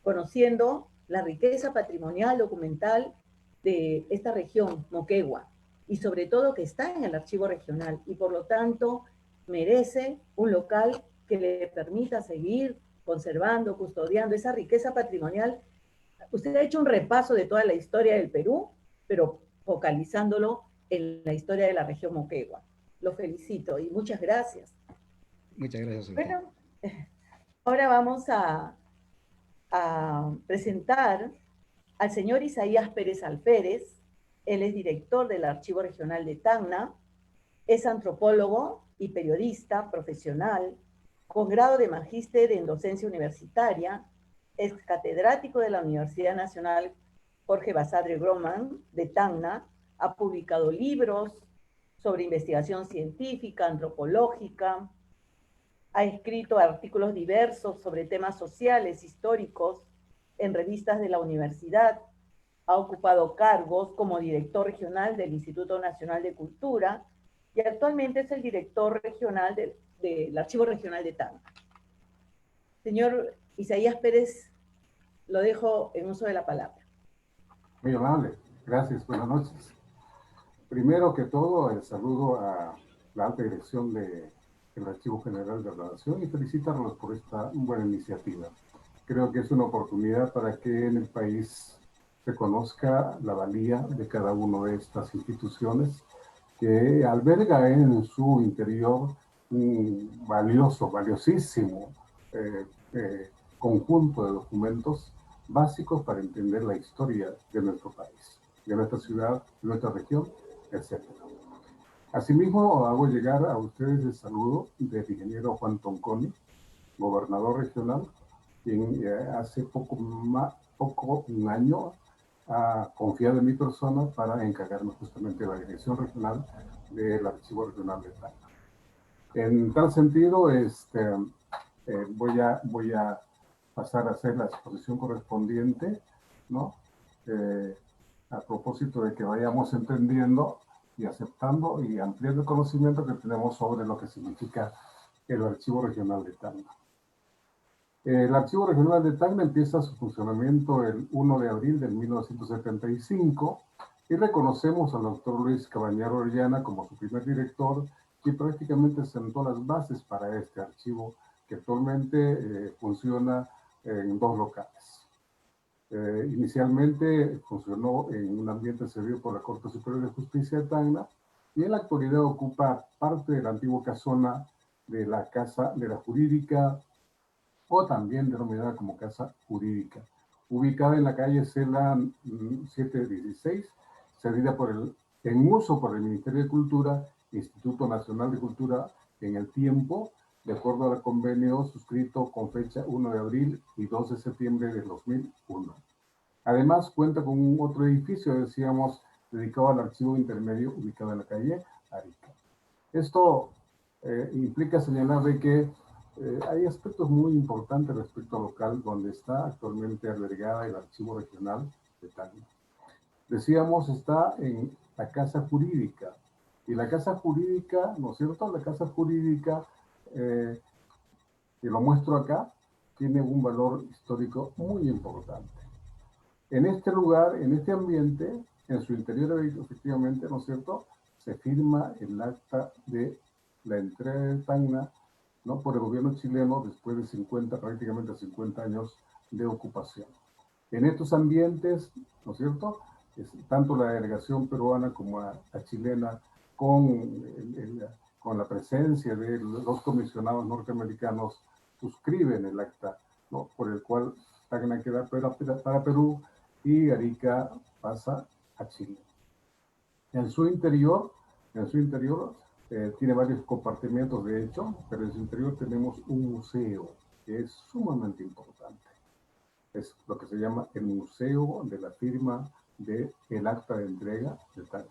conociendo la riqueza patrimonial documental de esta región, Moquegua, y sobre todo que está en el archivo regional, y por lo tanto merece un local que le permita seguir conservando, custodiando esa riqueza patrimonial. Usted ha hecho un repaso de toda la historia del Perú, pero focalizándolo en la historia de la región Moquegua. Lo felicito y muchas gracias. Muchas gracias. Bueno, ahora vamos a presentar al señor Isaías Pérez Alférez. Él es director del Archivo Regional de Tacna, es antropólogo y periodista profesional, con grado de magíster en docencia universitaria, es catedrático de la Universidad Nacional Jorge Basadre Groman de Tacna, ha publicado libros sobre investigación científica, antropológica, ha escrito artículos diversos sobre temas sociales, históricos, en revistas de la universidad, ha ocupado cargos como director regional del Instituto Nacional de Cultura y actualmente es el director regional del Archivo Regional de Tacna. Señor Isaías Pérez, lo dejo en uso de la palabra. Muy amable, gracias, buenas noches. Primero que todo, el saludo a la alta dirección del Archivo General de la Nación y felicitarlos por esta buena iniciativa. Creo que es una oportunidad para que en el país se conozca la valía de cada una de estas instituciones que alberga en su interior un valiosísimo conjunto de documentos básicos para entender la historia de nuestro país, de nuestra ciudad, de nuestra región, etc. Asimismo, hago llegar a ustedes el saludo del ingeniero Juan Tonconi, gobernador regional, quien hace un año ha confiado en mi persona para encargarnos justamente de la dirección regional del Archivo Regional de Tacna. En tal sentido, voy a pasar a hacer la exposición correspondiente, ¿no? A propósito de que vayamos entendiendo y aceptando y ampliando el conocimiento que tenemos sobre lo que significa el Archivo Regional de Tacna. El Archivo Regional de Tacna empieza su funcionamiento el 1 de abril de 1975 y reconocemos al doctor Luis Cabañero Orellana como su primer director, que prácticamente sentó las bases para este archivo que actualmente funciona en 2 locales. Inicialmente funcionó en un ambiente cedido por la Corte Superior de Justicia de Tacna y en la actualidad ocupa parte de la antigua casona de la Casa de la Jurídica, o también denominada como Casa Jurídica, ubicada en la calle Cela 716, cedida en uso por el Ministerio de Cultura, Instituto Nacional de Cultura en el tiempo, de acuerdo al convenio suscrito con fecha 1 de abril y 2 de septiembre de 2001. Además, cuenta con un otro edificio, decíamos, dedicado al archivo intermedio, ubicado en la calle Arica. Esto implica señalar de que hay aspectos muy importantes respecto al local donde está actualmente albergada el Archivo Regional de Tacna. Decíamos, está en la Casa Jurídica. Y la Casa Jurídica, ¿no es cierto? La Casa Jurídica, que lo muestro acá, tiene un valor histórico muy importante. En este lugar, en este ambiente, en su interior, efectivamente, ¿no es cierto?, se firma el acta de la entrega de Tacna, ¿no?, por el gobierno chileno después de prácticamente 50 años de ocupación. En estos ambientes, ¿no es cierto?, tanto la delegación peruana como la chilena, con la presencia de los comisionados norteamericanos, suscriben el acta, ¿no?, por el cual Tacna queda para Perú y Arica pasa a Chile. En su interior tiene varios compartimentos, de hecho, pero en su interior tenemos un museo que es sumamente importante. Es lo que se llama el Museo de la Firma del Acta de Entrega de Tacna.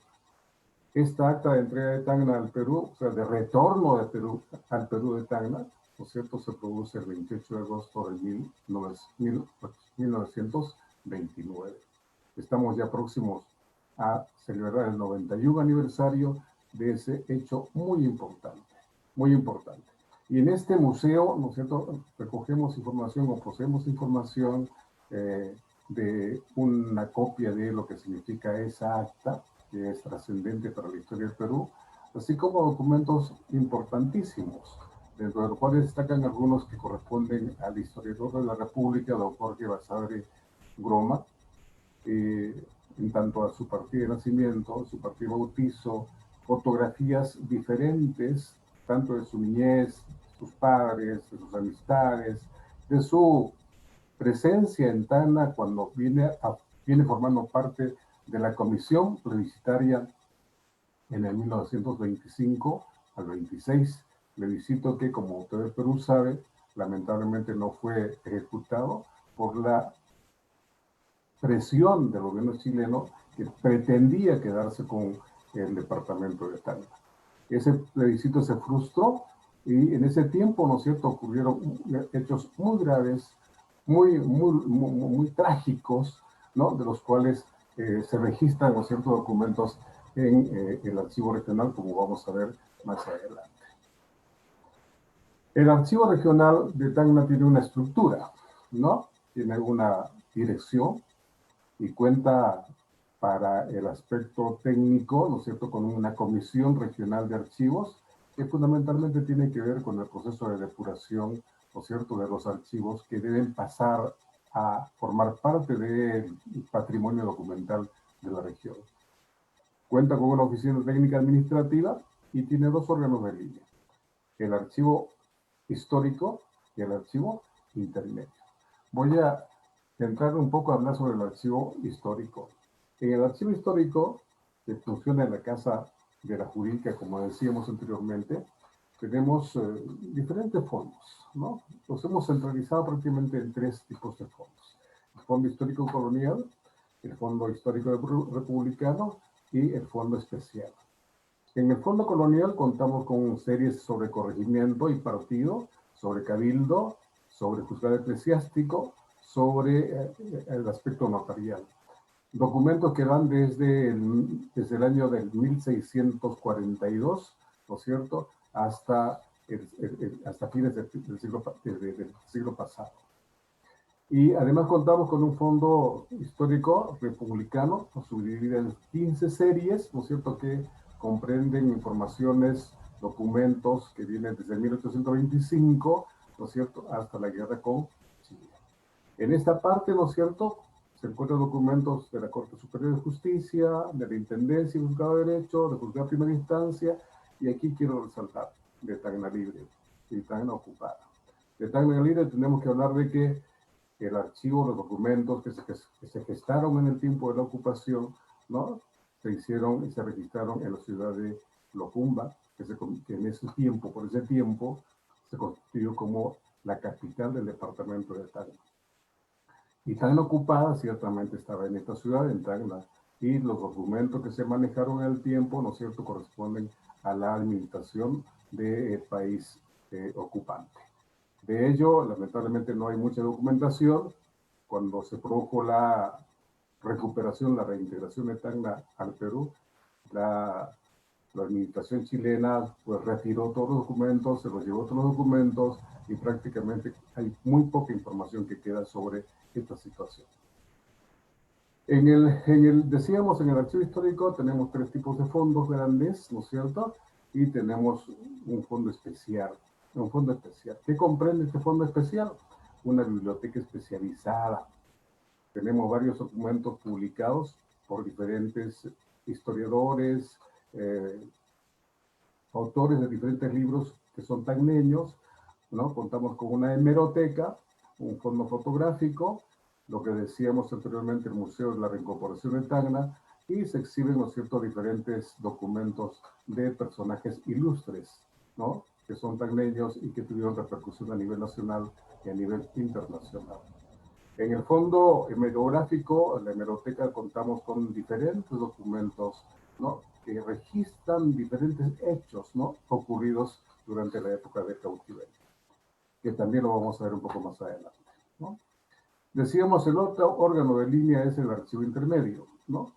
Esta acta de entrega de Tacna al Perú, o sea, de retorno de Perú al Perú de Tacna, ¿no es cierto?, se produce el 28 de agosto de 1929. Estamos ya próximos a celebrar el 91 aniversario de ese hecho muy importante, muy importante. Y en este museo, ¿no es cierto?, recogemos información o poseemos información de una copia de lo que significa esa acta, que es trascendente para la historia del Perú, así como documentos importantísimos, dentro de los cuales destacan algunos que corresponden al historiador de la República, don Jorge Basadre Groma, en tanto a su partida de nacimiento, su partida de bautizo, fotografías diferentes, tanto de su niñez, sus padres, de sus amistades, de su presencia en Tacna cuando viene formando parte de la comisión plebiscitaria en el 1925 al 26, plebiscito que, como todo el Perú sabe, lamentablemente no fue ejecutado por la presión del gobierno chileno, que pretendía quedarse con el departamento de Tacna. Ese plebiscito se frustró y en ese tiempo, ¿no es cierto?, ocurrieron hechos muy graves, muy trágicos, ¿no?, de los cuales se registran, ¿no es cierto?, documentos en el archivo regional, como vamos a ver más adelante. El archivo regional de Tacna tiene una estructura, ¿no? Tiene una dirección y cuenta para el aspecto técnico, ¿no es cierto?, con una comisión regional de archivos que fundamentalmente tiene que ver con el proceso de depuración, ¿no es cierto?, de los archivos que deben pasar a formar parte del patrimonio documental de la región. Cuenta con una oficina técnica administrativa y tiene 2 órganos de línea: el archivo histórico y el archivo intermedio. Voy a entrar un poco a hablar sobre el archivo histórico. En el archivo histórico, que funciona en la Casa de la Jurídica, como decíamos anteriormente, tenemos diferentes fondos, ¿no? Los hemos centralizado prácticamente en 3 tipos de fondos: el Fondo Histórico Colonial, el Fondo Histórico Republicano y el Fondo Especial. En el Fondo Colonial contamos con series sobre corregimiento y partido, sobre cabildo, sobre juzgado eclesiástico, sobre el aspecto notarial. Documentos que van desde el año del 1642, ¿no es cierto?, hasta fines del siglo pasado. Y además contamos con un fondo histórico republicano, subdividido en 15 series, ¿no es cierto?, que comprenden informaciones, documentos que vienen desde 1825, ¿no es cierto?, hasta la guerra con Chile. En esta parte, ¿no es cierto?, se encuentran documentos de la Corte Superior de Justicia, de la Intendencia y Juzgado de Derecho, de Juzgado de Primera Instancia, y aquí quiero resaltar de Tacna Libre y Tacna Ocupada. De Tacna Libre tenemos que hablar de que el archivo, los documentos que se gestaron en el tiempo de la ocupación, ¿no?, se hicieron y se registraron en la ciudad de Locumba, que en ese tiempo, por ese tiempo, se constituyó como la capital del departamento de Tacna. Y Tacna Ocupada ciertamente estaba en esta ciudad, en Tacna, y los documentos que se manejaron en el tiempo, ¿no es cierto?, corresponden a la administración del país ocupante. De ello, lamentablemente, no hay mucha documentación. Cuando se produjo la recuperación, la reintegración de Tacna al Perú, la administración chilena pues retiró todos los documentos, se los llevó todos los documentos y prácticamente hay muy poca información que queda sobre esta situación. Decíamos, en el archivo histórico tenemos 3 tipos de fondos grandes, ¿no es cierto? Y tenemos un fondo especial. Un fondo especial. ¿Qué comprende este fondo especial? Una biblioteca especializada. Tenemos varios documentos publicados por diferentes historiadores, autores de diferentes libros que son tacneños, ¿no? Contamos con una hemeroteca, un fondo fotográfico, lo que decíamos anteriormente, el Museo de la Reincorporación de Tacna, y se exhiben, ¿no es cierto?, diferentes documentos de personajes ilustres, ¿no?, que son tacneños y que tuvieron repercusión a nivel nacional y a nivel internacional. En el fondo hemerográfico, en la hemeroteca, contamos con diferentes documentos, ¿no?, que registran diferentes hechos, ¿no?, ocurridos durante la época de cautiverio, que también lo vamos a ver un poco más adelante, ¿no? Decíamos, el otro órgano de línea es el archivo intermedio, ¿no?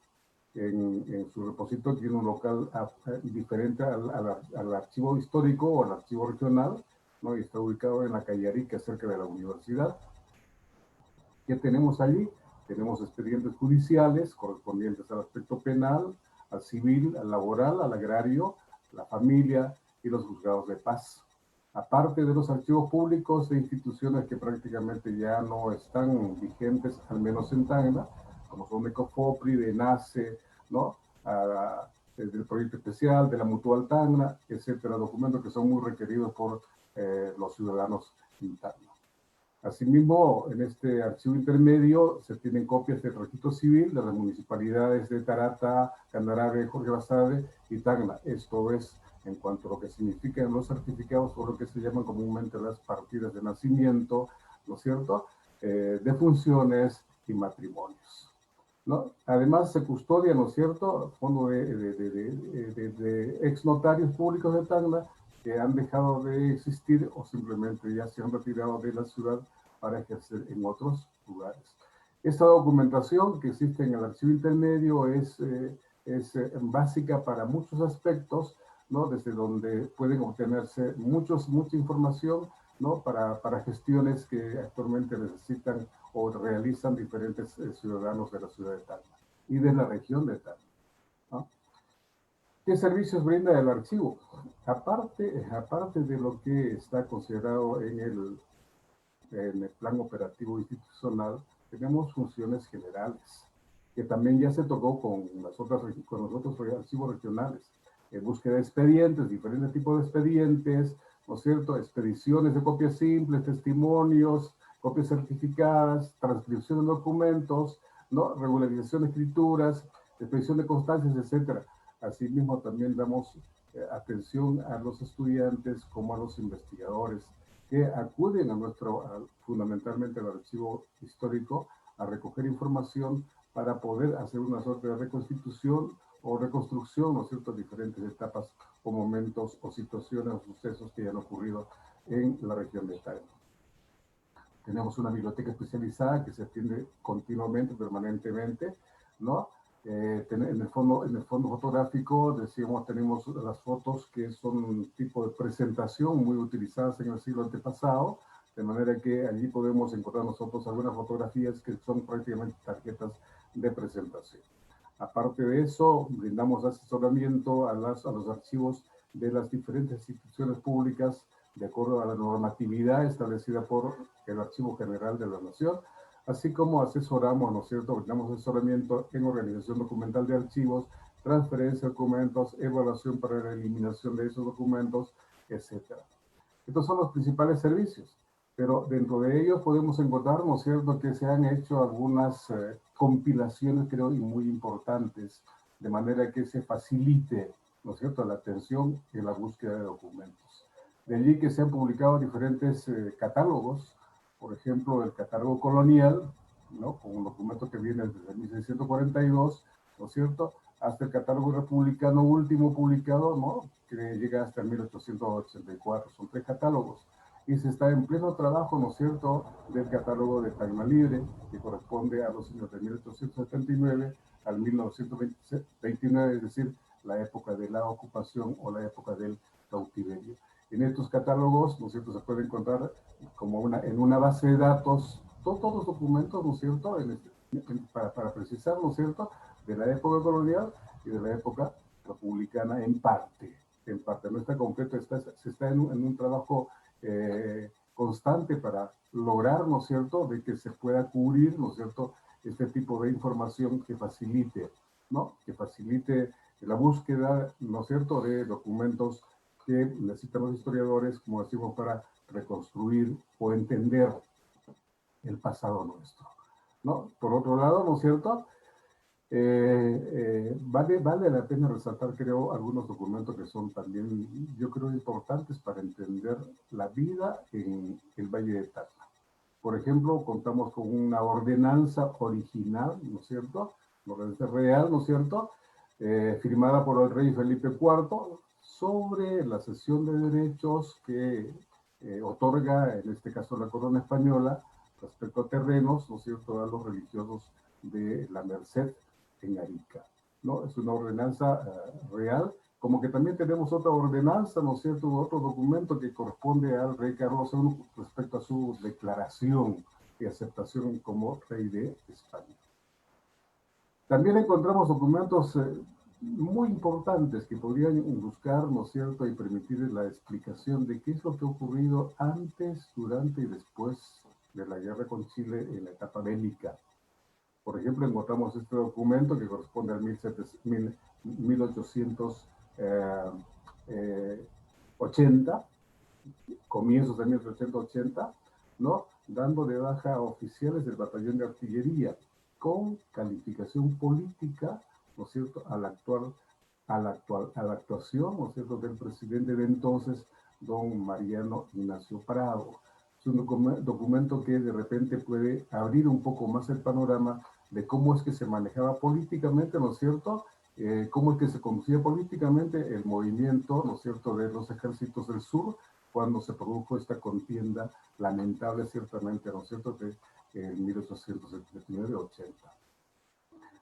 En su repositorio tiene un local diferente al archivo histórico o al archivo regional, ¿no? Y está ubicado en la calle Arica, cerca de la universidad. ¿Qué tenemos allí? Tenemos expedientes judiciales correspondientes al aspecto penal, al civil, al laboral, al agrario, la familia y los juzgados de paz. Aparte de los archivos públicos de instituciones que prácticamente ya no están vigentes, al menos en Tacna, como son de COFOPRI, de NACE, ¿no?, del proyecto especial, de la Mutual Tacna, etcétera, documentos que son muy requeridos por los ciudadanos en Tacna. Asimismo, en este archivo intermedio se tienen copias del registro civil de las municipalidades de Tarata, Candarave, Jorge Basadre y Tacna. Esto es en cuanto a lo que significan los certificados o lo que se llaman comúnmente las partidas de nacimiento, ¿no es cierto?, de funciones y matrimonios, ¿no? Además se custodia, ¿no es cierto?, fondo de exnotarios públicos de Tacna que han dejado de existir o simplemente ya se han retirado de la ciudad para ejercer en otros lugares. Esta documentación que existe en el archivo intermedio es básica para muchos aspectos, ¿no?, desde donde pueden obtenerse mucha información, ¿no?, para gestiones que actualmente necesitan o realizan diferentes ciudadanos de la ciudad de Tacna y de la región de Tacna, ¿no? ¿Qué servicios brinda el archivo? Aparte de lo que está considerado en el plan operativo institucional, tenemos funciones generales, que también ya se tocó con los otros archivos regionales. Búsqueda de expedientes, diferentes tipos de expedientes, ¿no es cierto?, expediciones de copias simples, testimonios, copias certificadas, transcripción de documentos, ¿no?, regularización de escrituras, expedición de constancias, etcétera. Asimismo, también damos atención a los estudiantes como a los investigadores que acuden fundamentalmente al archivo histórico a recoger información para poder hacer una suerte de reconstitución o reconstrucción, ¿no es cierto?, diferentes etapas o momentos o situaciones o sucesos que hayan ocurrido en la región de Tacna. Tenemos una biblioteca especializada que se atiende continuamente, permanentemente, ¿no? En el fondo fotográfico, decíamos, tenemos las fotos que son un tipo de presentación muy utilizadas en el siglo antepasado, de manera que allí podemos encontrar nosotros algunas fotografías que son prácticamente tarjetas de presentación. Aparte de eso, brindamos asesoramiento a los archivos de las diferentes instituciones públicas de acuerdo a la normatividad establecida por el Archivo General de la Nación, así como asesoramos, ¿no es cierto?, brindamos asesoramiento en organización documental de archivos, transferencia de documentos, evaluación para la eliminación de esos documentos, etc. Estos son los principales servicios, pero dentro de ellos podemos encontrar, ¿no es cierto?, que se han hecho algunas compilaciones, creo, y muy importantes, de manera que se facilite, ¿no es cierto?, la atención y la búsqueda de documentos. De allí que se han publicado diferentes catálogos, por ejemplo, el catálogo colonial, ¿no?, con un documento que viene desde 1642, ¿no es cierto?, hasta el catálogo republicano último publicado, ¿no?, que llega hasta 1884. Son 3 catálogos. Y se está en pleno trabajo, ¿no es cierto?, del catálogo de Tacna Libre, que corresponde a los años de 1879 al 1929, es decir, la época de la ocupación o la época del cautiverio. En estos catálogos, ¿no es cierto?, se puede encontrar como en una base de datos todos los documentos, ¿no es cierto?, para precisar, ¿no es cierto?, de la época colonial y de la época republicana en parte. No está completo, se está en un trabajo constante para lograr, ¿no es cierto?, de que se pueda cubrir, ¿no es cierto?, este tipo de información que facilite, ¿no?, que facilite la búsqueda, ¿no es cierto?, de documentos que necesitan los historiadores, como decimos, para reconstruir o entender el pasado nuestro, ¿no? Por otro lado, ¿no es cierto?, vale la pena resaltar, creo, algunos documentos que son también, yo creo, importantes para entender la vida en el Valle de Tacna. Por ejemplo, contamos con una ordenanza original, ¿no es cierto?, una ordenanza real, ¿no es cierto?, firmada por el rey Felipe IV sobre la cesión de derechos que otorga, en este caso, la corona española respecto a terrenos, ¿no es cierto?, a los religiosos de la Merced en Arica, ¿no? Es una ordenanza real, como que también tenemos otra ordenanza, ¿no es cierto?, otro documento que corresponde al rey Carlos II respecto a su declaración y aceptación como rey de España. También encontramos documentos muy importantes que podrían buscar, ¿no es cierto?, y permitir la explicación de qué es lo que ha ocurrido antes, durante y después de la guerra con Chile en la etapa bélica. Por ejemplo, encontramos este documento que corresponde al 1880, comienzos de 1880, ¿no?, dando de baja a oficiales del batallón de artillería con calificación política, ¿no es cierto?, a la actuación, ¿no es cierto?, del presidente de entonces, don Mariano Ignacio Prado. Es un documento que de repente puede abrir un poco más el panorama de cómo es que se manejaba políticamente, ¿no es cierto?, cómo es que se conducía políticamente el movimiento, ¿no es cierto?, de los ejércitos del sur, cuando se produjo esta contienda lamentable, ciertamente, ¿no es cierto?, de 1879-80.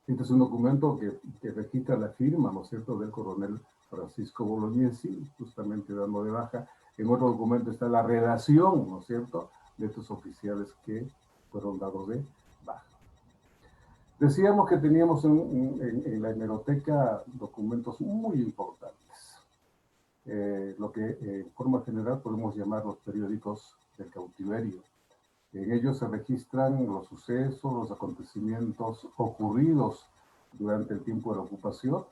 Este es un documento que registra la firma, ¿no es cierto?, del coronel Francisco Bolognesi, justamente dando de baja. En otro documento está la redacción, ¿no es cierto?, de estos oficiales que fueron dados de baja. Decíamos que teníamos en la hemeroteca documentos muy importantes. Lo que en forma general podemos llamar los periódicos del cautiverio. En ellos se registran los sucesos, los acontecimientos ocurridos durante el tiempo de la ocupación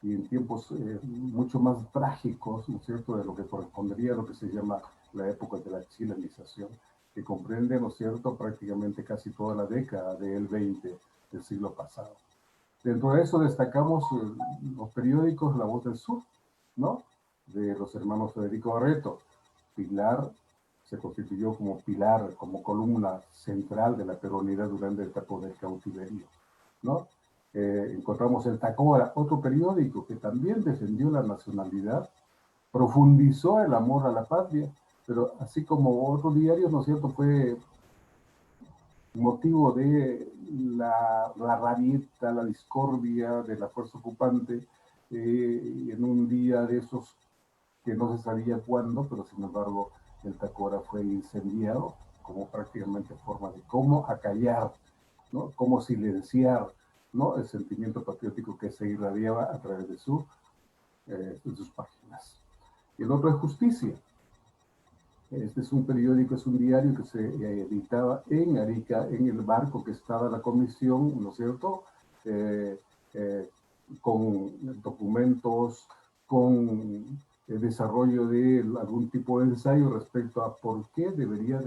y en tiempos mucho más trágicos, ¿no es cierto?, de lo que correspondería a lo que se llama la época de la chilenización, que comprende, ¿no es cierto?, prácticamente casi toda la década del 20 del siglo pasado. Dentro de eso destacamos los periódicos La Voz del Sur, ¿no?, de los hermanos Federico Barreto. Pilar se constituyó como pilar, como columna central de la peronidad durante el etapa del cautiverio, ¿no? Encontramos el Tacora, otro periódico que también defendió la nacionalidad, profundizó el amor a la patria, pero así como otros diarios, ¿no es cierto?, fue motivo de la rabieta, la discordia de la fuerza ocupante, en un día de esos que no se sabía cuándo, pero sin embargo el Tacora fue incendiado como prácticamente forma de cómo acallar, ¿no?, cómo silenciar, ¿no?, el sentimiento patriótico que se irradiaba a través de sus páginas. Y el otro es Justicia. Este es un periódico, es un diario que se editaba en Arica, en el barco que estaba la comisión, ¿no es cierto? Con documentos, con el desarrollo de algún tipo de ensayo respecto a por qué debería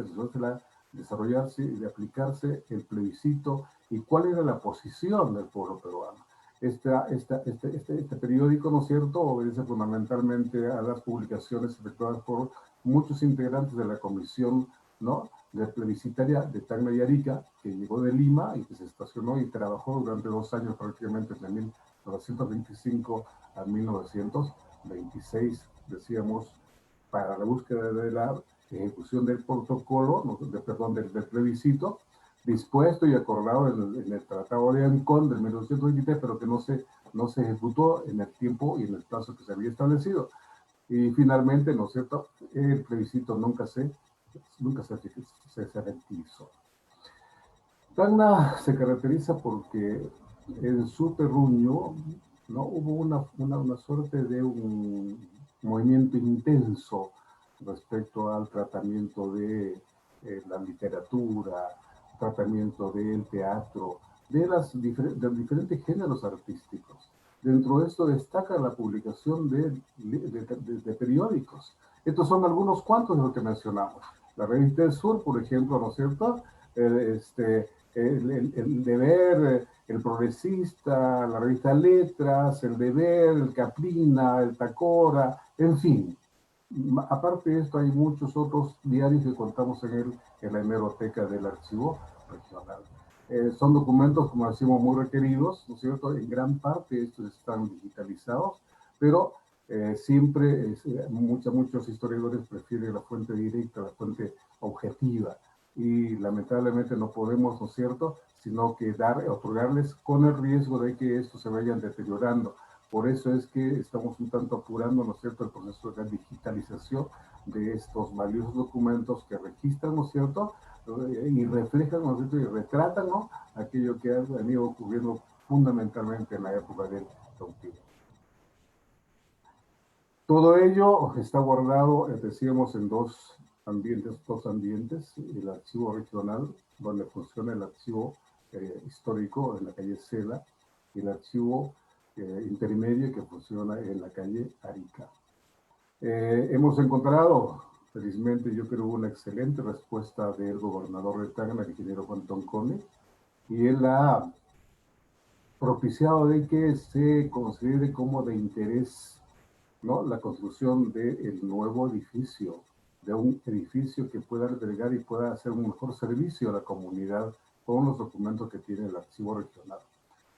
desarrollarse y de aplicarse el plebiscito y cuál era la posición del pueblo peruano. Este periódico, ¿no es cierto?, obedece fundamentalmente a las publicaciones efectuadas por muchos integrantes de la comisión, ¿no?, de plebiscitaria de Tacna y Arica, que llegó de Lima y que se estacionó y trabajó durante 2 años prácticamente, desde 1925 a 1926, decíamos, para la búsqueda de la ejecución del protocolo, del plebiscito, dispuesto y acordado en el Tratado de Ancón de 1923, pero que no se ejecutó en el tiempo y en el plazo que se había establecido. Y finalmente, ¿no es cierto?, el plebiscito nunca se efectivizó. Tacna se caracteriza porque en su terruño, ¿no?, hubo una suerte de un movimiento intenso respecto al tratamiento de la literatura, tratamiento del teatro, de los diferentes géneros artísticos. Dentro de esto destaca la publicación de periódicos. Estos son algunos cuantos de los que mencionamos. La Revista del Sur, por ejemplo, ¿no es cierto?, el Deber, el Progresista, la Revista Letras, el Deber, el Caprina, el Tacora, en fin. Aparte de esto, hay muchos otros diarios que contamos en la hemeroteca del archivo regional. Son documentos, como decimos, muy requeridos, ¿no es cierto? En gran parte estos están digitalizados, pero siempre muchos historiadores prefieren la fuente directa, la fuente objetiva, y lamentablemente no podemos, ¿no es cierto?, sino que otorgarles con el riesgo de que estos se vayan deteriorando. Por eso es que estamos un tanto apurando, ¿no es cierto?, el proceso de la digitalización de estos valiosos documentos que registran, ¿no es cierto?, y reflejan, ¿no es cierto?, y retratan, ¿no?, aquello que ha venido ocurriendo fundamentalmente en la época del cautiverio. Todo ello está guardado, decíamos, en dos ambientes, el archivo regional, donde funciona el archivo histórico en la calle Cela, y el archivo intermedio que funciona en la calle Arica. Hemos encontrado, felizmente, yo creo, una excelente respuesta del gobernador de Tacna, el ingeniero Juan Toncone, y él ha propiciado de que se considere como de interés, ¿no?, la construcción del nuevo edificio, de un edificio que pueda albergar y pueda hacer un mejor servicio a la comunidad con los documentos que tiene el archivo regional.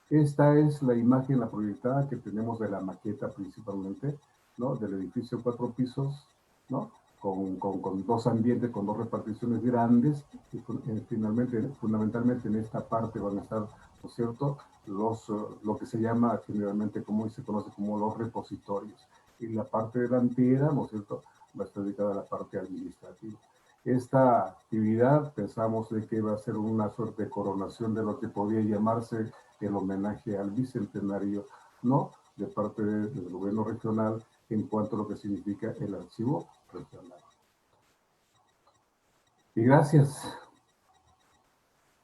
Esta es la imagen, la proyectada que tenemos de la maqueta principalmente, ¿no?, del edificio 4 pisos, ¿no?, con 2 ambientes, con 2 reparticiones grandes, y fundamentalmente en esta parte van a estar, ¿no es cierto?, lo que se llama generalmente, como se conoce como los repositorios. Y la parte delantera, ¿no es cierto?, va a estar dedicada a la parte administrativa. Esta actividad pensamos de que va a ser una suerte de coronación de lo que podría llamarse el homenaje al bicentenario, ¿no?, de parte del gobierno regional en cuanto a lo que significa el archivo regional. Y gracias.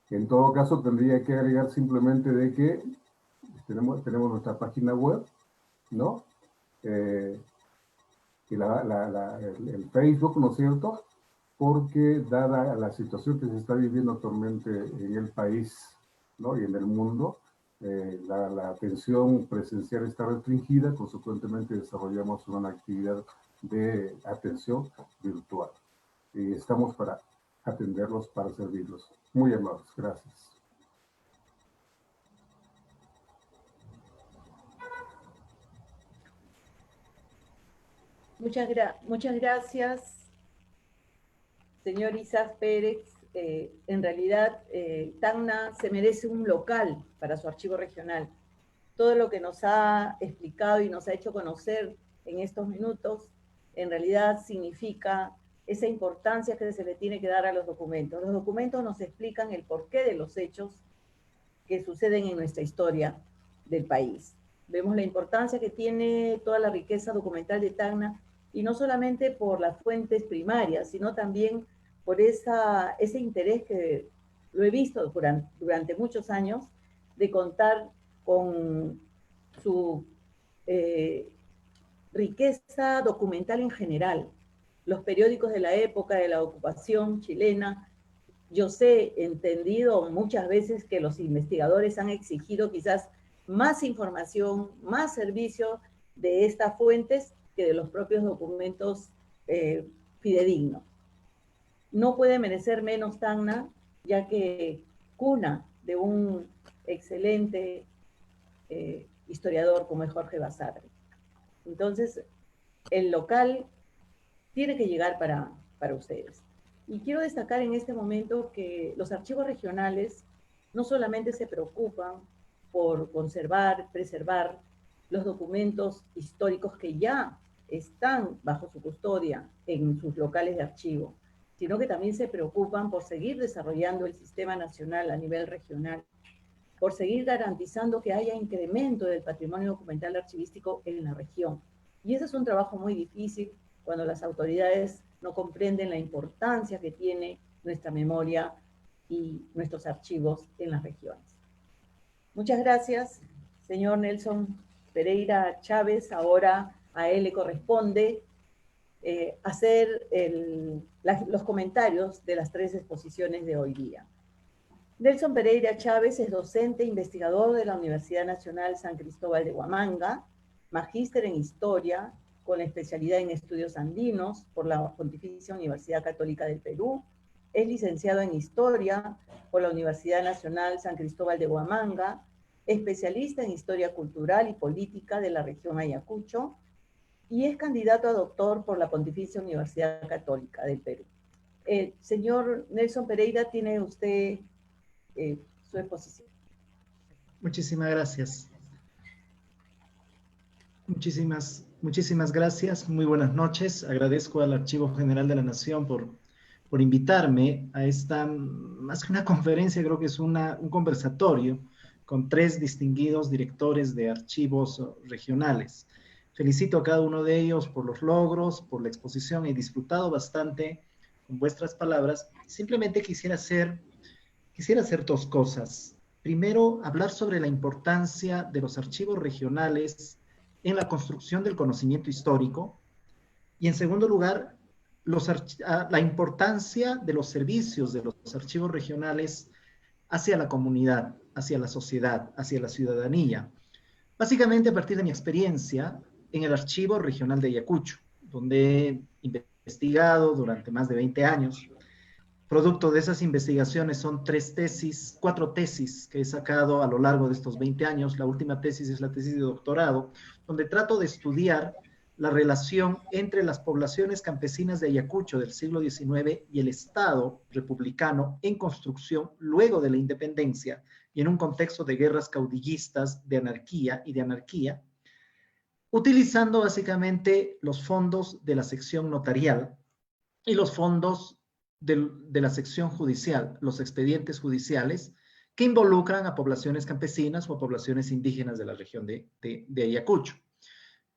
En todo caso, tendría que agregar simplemente de que tenemos nuestra página web, ¿no?, y el Facebook, ¿no es cierto?, porque dada la situación que se está viviendo actualmente en el país, ¿no?, y en el mundo, la atención presencial está restringida, consecuentemente desarrollamos una actividad de atención virtual. Y estamos para atenderlos, para servirlos. Muy amables, gracias. Muchas gracias, señor Isaac Pérez. En realidad, Tacna se merece un local para su archivo regional. Todo lo que nos ha explicado y nos ha hecho conocer en estos minutos, en realidad significa esa importancia que se le tiene que dar a los documentos. Los documentos nos explican el porqué de los hechos que suceden en nuestra historia del país. Vemos la importancia que tiene toda la riqueza documental de Tacna y no solamente por las fuentes primarias, sino también por ese interés que lo he visto durante muchos años, de contar con su riqueza documental en general. Los periódicos de la época de la ocupación chilena, yo sé, entendido muchas veces que los investigadores han exigido quizás más información, más servicio de estas fuentes que de los propios documentos fidedignos. No puede merecer menos Tacna, ya que cuna de un excelente historiador como es Jorge Basadre. Entonces, el local tiene que llegar para ustedes. Y quiero destacar en este momento que los archivos regionales no solamente se preocupan por conservar, preservar los documentos históricos que ya están bajo su custodia en sus locales de archivo, sino que también se preocupan por seguir desarrollando el sistema nacional a nivel regional, por seguir garantizando que haya incremento del patrimonio documental archivístico en la región. Y ese es un trabajo muy difícil cuando las autoridades no comprenden la importancia que tiene nuestra memoria y nuestros archivos en las regiones. Muchas gracias, señor Nelson Pereira Chávez. Ahora a él le corresponde hacer los comentarios de las 3 exposiciones de hoy día. Nelson Pereira Chávez es docente e investigador de la Universidad Nacional San Cristóbal de Huamanga, magíster en Historia, con la especialidad en Estudios Andinos por la Pontificia Universidad Católica del Perú. Es licenciado en Historia por la Universidad Nacional San Cristóbal de Huamanga, especialista en Historia Cultural y Política de la región Ayacucho, y es candidato a doctor por la Pontificia Universidad Católica del Perú. Señor Nelson Pereira, tiene usted su exposición. Muchísimas gracias. Muchísimas gracias. Muy buenas noches. Agradezco al Archivo General de la Nación por invitarme a esta, más que una conferencia, creo que es un conversatorio con 3 distinguidos directores de archivos regionales. Felicito a cada uno de ellos por los logros, por la exposición. He disfrutado bastante con vuestras palabras. Simplemente quisiera hacer 2 cosas. Primero, hablar sobre la importancia de los archivos regionales en la construcción del conocimiento histórico. Y en segundo lugar, la importancia de los servicios de los archivos regionales hacia la comunidad, hacia la sociedad, hacia la ciudadanía. Básicamente a partir de mi experiencia en el Archivo Regional de Ayacucho, donde he investigado durante más de 20 años. Producto de esas investigaciones son 4 tesis que he sacado a lo largo de estos 20 años. La última tesis es la tesis de doctorado, donde trato de estudiar la relación entre las poblaciones campesinas de Ayacucho del siglo XIX y el Estado republicano en construcción luego de la independencia y en un contexto de guerras caudillistas, de anarquía, utilizando básicamente los fondos de la sección notarial y los fondos de la sección judicial, los expedientes judiciales, que involucran a poblaciones campesinas o a poblaciones indígenas de la región de Ayacucho.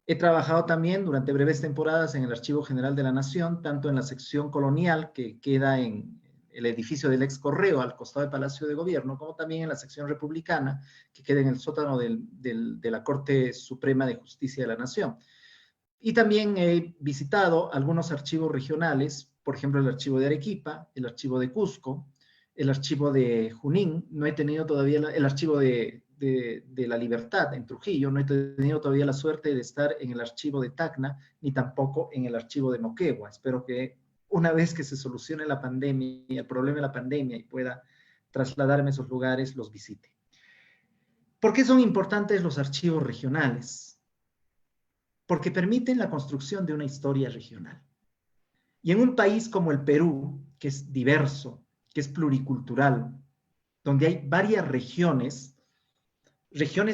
He trabajado también durante breves temporadas en el Archivo General de la Nación, tanto en la sección colonial, que queda en el edificio del ex Correo, al costado del Palacio de Gobierno, como también en la sección republicana, que queda en el sótano de la Corte Suprema de Justicia de la Nación. Y también he visitado algunos archivos regionales, por ejemplo, el archivo de Arequipa, el archivo de Cusco, el archivo de Junín. No he tenido todavía el archivo de la Libertad en Trujillo. No he tenido todavía la suerte de estar en el archivo de Tacna, ni tampoco en el archivo de Moquegua. Espero que una vez que se solucione la pandemia, el problema de la pandemia, y pueda trasladarme a esos lugares, los visite. ¿Por qué son importantes los archivos regionales? Porque permiten la construcción de una historia regional. Y en un país como el Perú, que es diverso, que es pluricultural, donde hay varias regiones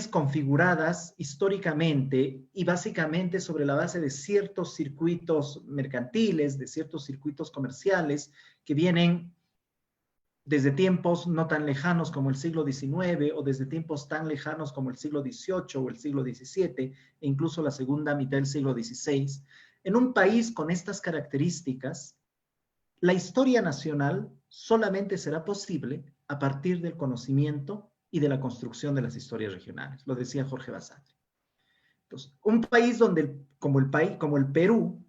configuradas históricamente y básicamente sobre la base de ciertos circuitos mercantiles, de ciertos circuitos comerciales que vienen desde tiempos no tan lejanos como el siglo XIX o desde tiempos tan lejanos como el siglo XVIII o el siglo XVII e incluso la segunda mitad del siglo XVI. en un país con estas características, la historia nacional solamente será posible a partir del conocimiento y de la construcción de las historias regionales. Lo decía Jorge Basadre. Entonces, un país donde, como el Perú,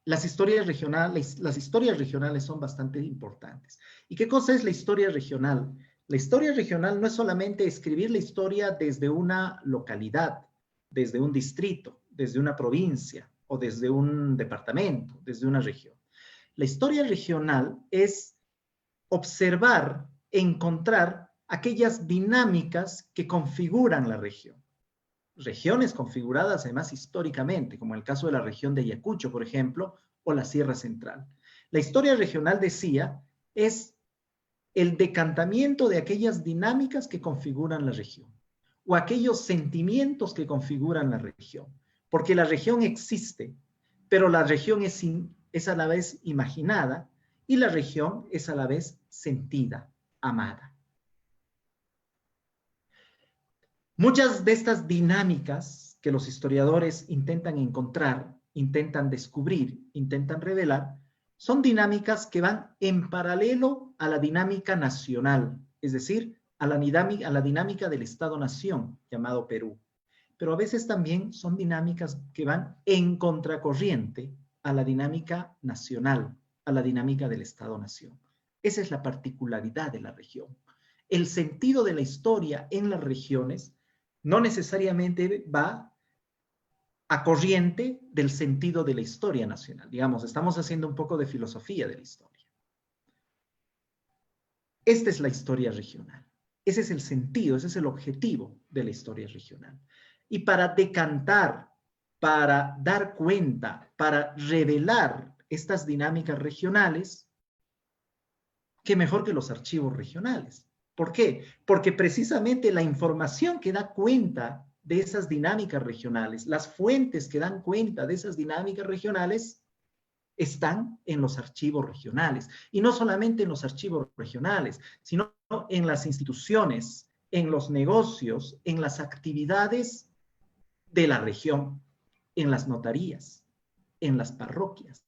las historias regionales son bastante importantes. ¿Y qué cosa es la historia regional? La historia regional no es solamente escribir la historia desde una localidad, desde un distrito, desde una provincia o desde un departamento, desde una región. La historia regional es observar, encontrar aquellas dinámicas que configuran la región. Regiones configuradas además históricamente, como el caso de la región de Ayacucho, por ejemplo, o la Sierra Central. La historia regional, decía, es el decantamiento de aquellas dinámicas que configuran la región, o aquellos sentimientos que configuran la región, porque la región existe, pero la región es a la vez imaginada, y la región es a la vez sentida, amada. Muchas de estas dinámicas que los historiadores intentan encontrar, intentan descubrir, intentan revelar, son dinámicas que van en paralelo a la dinámica nacional, es decir, a la dinámica del Estado-Nación, llamado Perú. Pero a veces también son dinámicas que van en contracorriente a la dinámica nacional, a la dinámica del Estado-Nación. Esa es la particularidad de la región. El sentido de la historia en las regiones no necesariamente va a corriente del sentido de la historia nacional. Digamos, estamos haciendo un poco de filosofía de la historia. Esta es la historia regional. Ese es el sentido, ese es el objetivo de la historia regional. Y para decantar, para dar cuenta, para revelar estas dinámicas regionales, qué mejor que los archivos regionales. ¿Por qué? Porque precisamente la información que da cuenta de esas dinámicas regionales, las fuentes que dan cuenta de esas dinámicas regionales, están en los archivos regionales. Y no solamente en los archivos regionales, sino en las instituciones, en los negocios, en las actividades de la región, en las notarías, en las parroquias,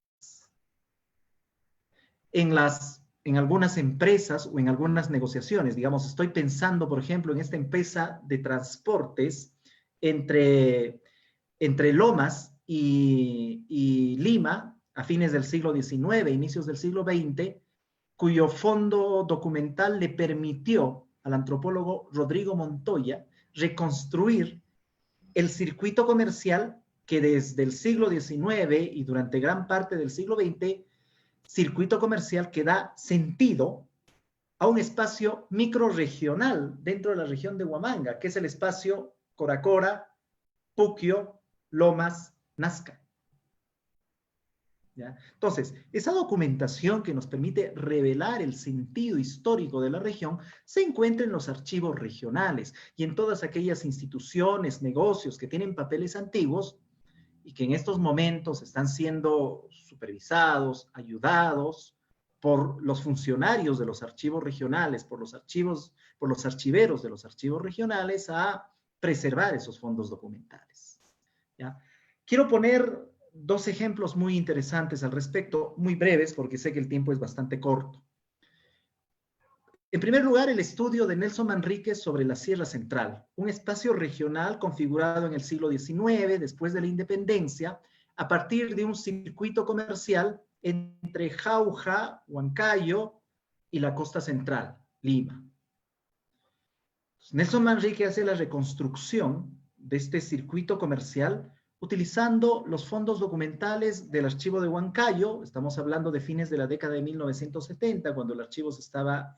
en algunas empresas o en algunas negociaciones. Digamos, estoy pensando, por ejemplo, en esta empresa de transportes entre Lomas y Lima, a fines del siglo XIX, inicios del siglo XX, cuyo fondo documental le permitió al antropólogo Rodrigo Montoya reconstruir el circuito comercial que desde el siglo XIX y durante gran parte del siglo XX, circuito comercial que da sentido a un espacio microrregional dentro de la región de Huamanga, que es el espacio Coracora, Puquio, Lomas, Nazca. ¿Ya? Entonces, esa documentación que nos permite revelar el sentido histórico de la región se encuentra en los archivos regionales y en todas aquellas instituciones, negocios que tienen papeles antiguos y que en estos momentos están siendo supervisados, ayudados por los funcionarios de los archivos regionales, por los archiveros de los archivos regionales a preservar esos fondos documentales. ¿Ya? Quiero poner dos ejemplos muy interesantes al respecto, muy breves, porque sé que el tiempo es bastante corto. En primer lugar, el estudio de Nelson Manríquez sobre la Sierra Central, un espacio regional configurado en el siglo XIX, después de la independencia, a partir de un circuito comercial entre Jauja, Huancayo y la costa central, Lima. Nelson Manríquez hace la reconstrucción de este circuito comercial utilizando los fondos documentales del archivo de Huancayo. Estamos hablando de fines de la década de 1970, cuando el archivo se estaba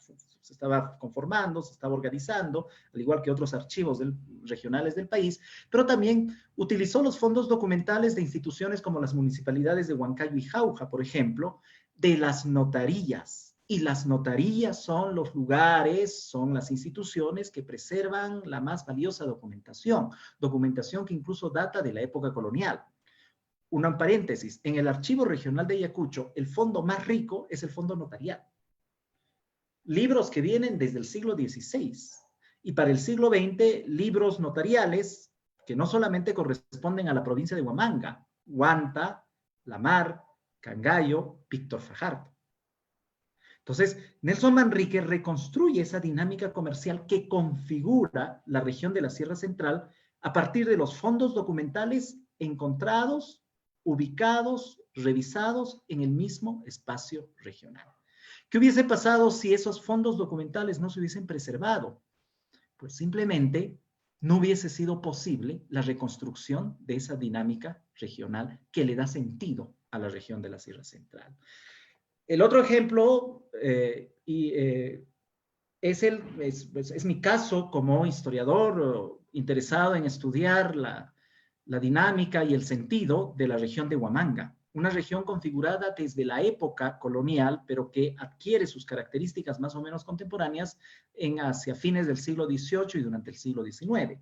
conformando, se estaba organizando, al igual que otros archivos regionales del país, pero también utilizó los fondos documentales de instituciones como las municipalidades de Huancayo y Jauja, por ejemplo, de las notarías. Y las notarías son los lugares, son las instituciones que preservan la más valiosa documentación que incluso data de la época colonial. Un paréntesis, en el Archivo Regional de Ayacucho, el fondo más rico es el fondo notarial. Libros que vienen desde el siglo XVI. Y para el siglo XX, libros notariales que no solamente corresponden a la provincia de Huamanga, Huanta, La Mar, Cangallo, Víctor Fajardo. Entonces, Nelson Manrique reconstruye esa dinámica comercial que configura la región de la Sierra Central a partir de los fondos documentales encontrados, ubicados, revisados en el mismo espacio regional. ¿Qué hubiese pasado si esos fondos documentales no se hubiesen preservado? Pues simplemente no hubiese sido posible la reconstrucción de esa dinámica regional que le da sentido a la región de la Sierra Central. El otro ejemplo, es mi caso como historiador interesado en estudiar la dinámica y el sentido de la región de Huamanga, una región configurada desde la época colonial, pero que adquiere sus características más o menos contemporáneas hacia fines del siglo XVIII y durante el siglo XIX.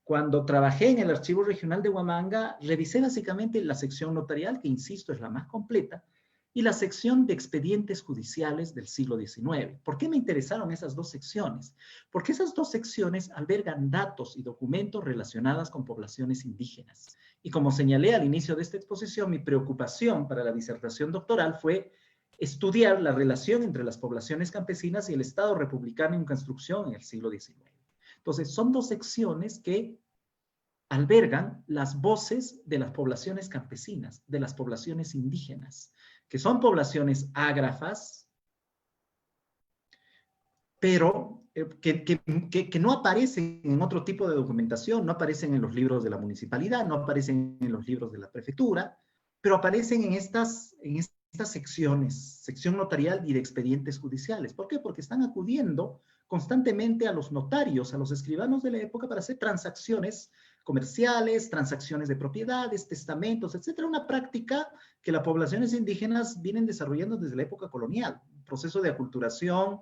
Cuando trabajé en el Archivo Regional de Huamanga, revisé básicamente la sección notarial, que insisto es la más completa, y la sección de expedientes judiciales del siglo XIX. ¿Por qué me interesaron esas dos secciones? Porque esas dos secciones albergan datos y documentos relacionados con poblaciones indígenas. Y como señalé al inicio de esta exposición, mi preocupación para la disertación doctoral fue estudiar la relación entre las poblaciones campesinas y el Estado republicano en construcción en el siglo XIX. Entonces, son dos secciones que albergan las voces de las poblaciones campesinas, de las poblaciones indígenas, que son poblaciones ágrafas, pero que no aparecen en otro tipo de documentación, no aparecen en los libros de la municipalidad, no aparecen en los libros de la prefectura, pero aparecen en estas secciones, sección notarial y de expedientes judiciales. ¿Por qué? Porque están acudiendo constantemente a los notarios, a los escribanos de la época para hacer transacciones comerciales, transacciones de propiedades, testamentos, etcétera, una práctica que las poblaciones indígenas vienen desarrollando desde la época colonial, un proceso de aculturación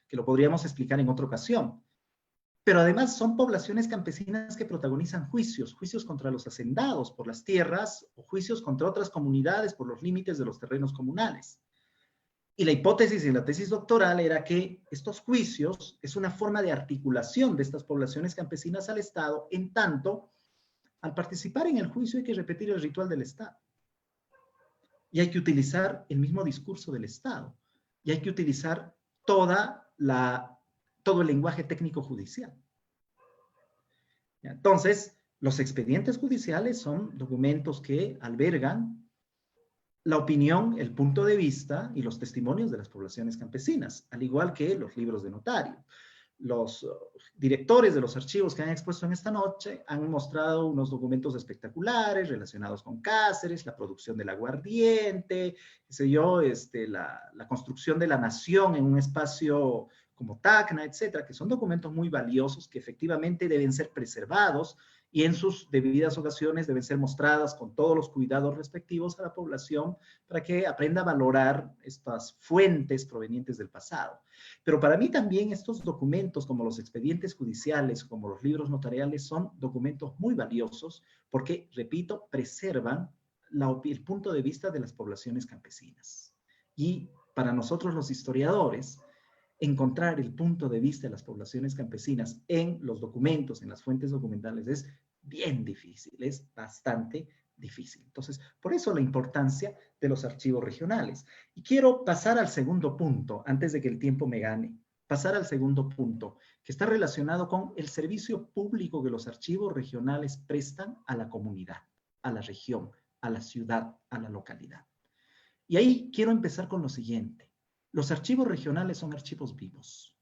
que lo podríamos explicar en otra ocasión. Pero además son poblaciones campesinas que protagonizan juicios contra los hacendados por las tierras o juicios contra otras comunidades por los límites de los terrenos comunales. Y la hipótesis y la tesis doctoral era que estos juicios es una forma de articulación de estas poblaciones campesinas al Estado, en tanto, al participar en el juicio hay que repetir el ritual del Estado. Y hay que utilizar el mismo discurso del Estado. Y hay que utilizar todo el lenguaje técnico judicial. Entonces, los expedientes judiciales son documentos que albergan la opinión, el punto de vista y los testimonios de las poblaciones campesinas, al igual que los libros de notario. Los directores de los archivos que han expuesto en esta noche han mostrado unos documentos espectaculares relacionados con Cáceres, la producción del aguardiente, qué sé yo, la construcción de la nación en un espacio como Tacna, etcétera, que son documentos muy valiosos que efectivamente deben ser preservados y en sus debidas ocasiones deben ser mostradas con todos los cuidados respectivos a la población para que aprenda a valorar estas fuentes provenientes del pasado. Pero para mí también estos documentos, como los expedientes judiciales, como los libros notariales, son documentos muy valiosos porque, repito, preservan el punto de vista de las poblaciones campesinas. Y para nosotros los historiadores, encontrar el punto de vista de las poblaciones campesinas en los documentos, en las fuentes documentales, es bien difícil, es bastante difícil. Entonces, por eso la importancia de los archivos regionales. Y quiero pasar al segundo punto, antes de que el tiempo me gane, pasar al segundo punto, que está relacionado con el servicio público que los archivos regionales prestan a la comunidad, a la región, a la ciudad, a la localidad. Y ahí quiero empezar con lo siguiente. Los archivos regionales son archivos vivos.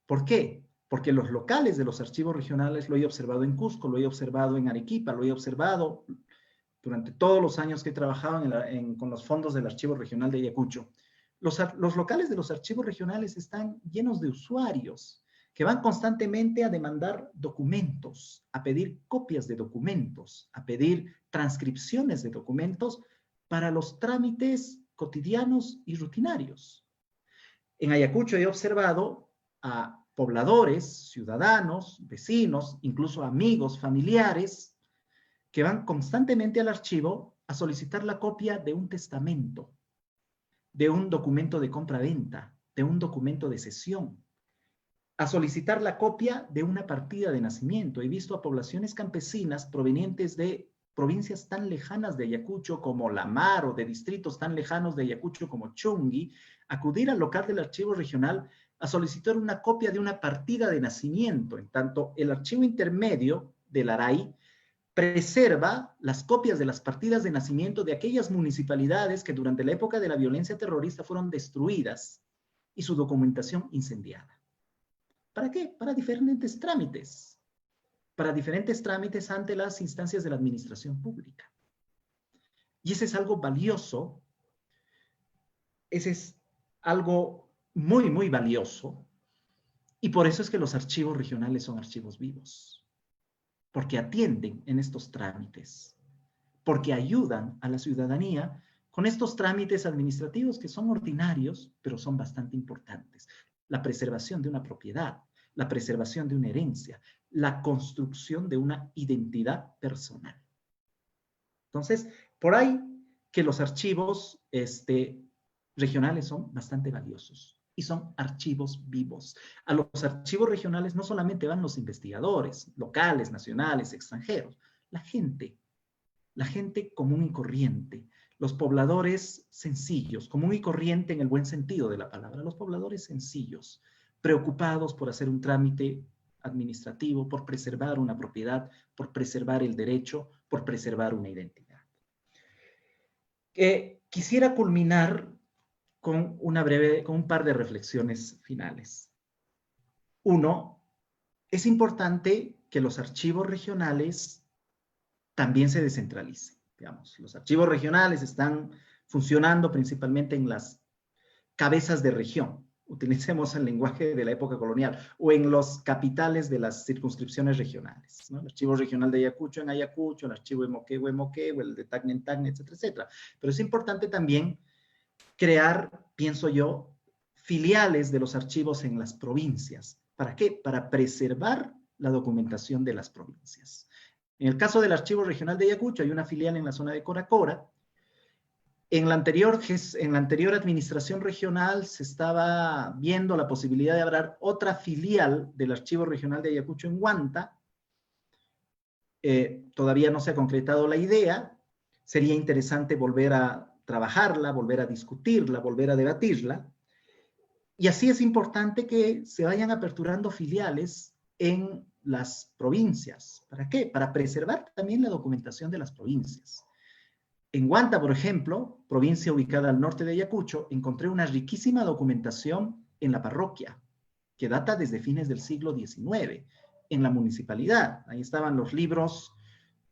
¿Por qué? Porque los locales de los archivos regionales lo he observado en Cusco, lo he observado en Arequipa, lo he observado durante todos los años que he trabajado con los fondos del Archivo Regional de Ayacucho. Los locales de los archivos regionales están llenos de usuarios que van constantemente a demandar documentos, a pedir copias de documentos, a pedir transcripciones de documentos para los trámites cotidianos y rutinarios. En Ayacucho he observado a pobladores, ciudadanos, vecinos, incluso amigos, familiares, que van constantemente al archivo a solicitar la copia de un testamento, de un documento de compra-venta, de un documento de cesión, a solicitar la copia de una partida de nacimiento. He visto a poblaciones campesinas provenientes de provincias tan lejanas de Ayacucho como La Mar o de distritos tan lejanos de Ayacucho como Chongui, acudir al local del archivo regional a solicitar una copia de una partida de nacimiento. En tanto, el archivo intermedio del ARAI preserva las copias de las partidas de nacimiento de aquellas municipalidades que durante la época de la violencia terrorista fueron destruidas y su documentación incendiada. ¿Para qué? Para diferentes trámites. Para diferentes trámites ante las instancias de la administración pública. Y ese es algo valioso. Ese es algo muy, muy valioso. Y por eso es que los archivos regionales son archivos vivos. Porque atienden en estos trámites. Porque ayudan a la ciudadanía con estos trámites administrativos que son ordinarios, pero son bastante importantes. La preservación de una propiedad, la preservación de una herencia, la construcción de una identidad personal. Entonces, por ahí que los archivos regionales son bastante valiosos y son archivos vivos. A los archivos regionales no solamente van los investigadores, locales, nacionales, extranjeros, la gente común y corriente, los pobladores sencillos, común y corriente en el buen sentido de la palabra, los pobladores sencillos, preocupados por hacer un trámite administrativo, por preservar una propiedad, por preservar el derecho, por preservar una identidad. Quisiera culminar con un par de reflexiones finales. Uno, es importante que los archivos regionales también se descentralicen. Digamos, los archivos regionales están funcionando principalmente en las cabezas de región. Utilicemos el lenguaje de la época colonial, o en los capitales de las circunscripciones regionales, ¿no? El archivo regional de Ayacucho en Ayacucho, el archivo de Moquegua en Moquegua, el de Tacna en Tacna, etcétera, etcétera. Pero es importante también crear, pienso yo, filiales de los archivos en las provincias. ¿Para qué? Para preservar la documentación de las provincias. En el caso del Archivo Regional de Ayacucho hay una filial en la zona de Coracora. En la anterior administración regional se estaba viendo la posibilidad de abrir otra filial del Archivo Regional de Ayacucho en Huanta. Todavía no se ha concretado la idea. Sería interesante volver a trabajarla, volver a discutirla, volver a debatirla. Y así es importante que se vayan aperturando filiales en las provincias. ¿Para qué? Para preservar también la documentación de las provincias. En Huanta, por ejemplo, provincia ubicada al norte de Ayacucho, encontré una riquísima documentación en la parroquia, que data desde fines del siglo XIX, en la municipalidad. Ahí estaban los libros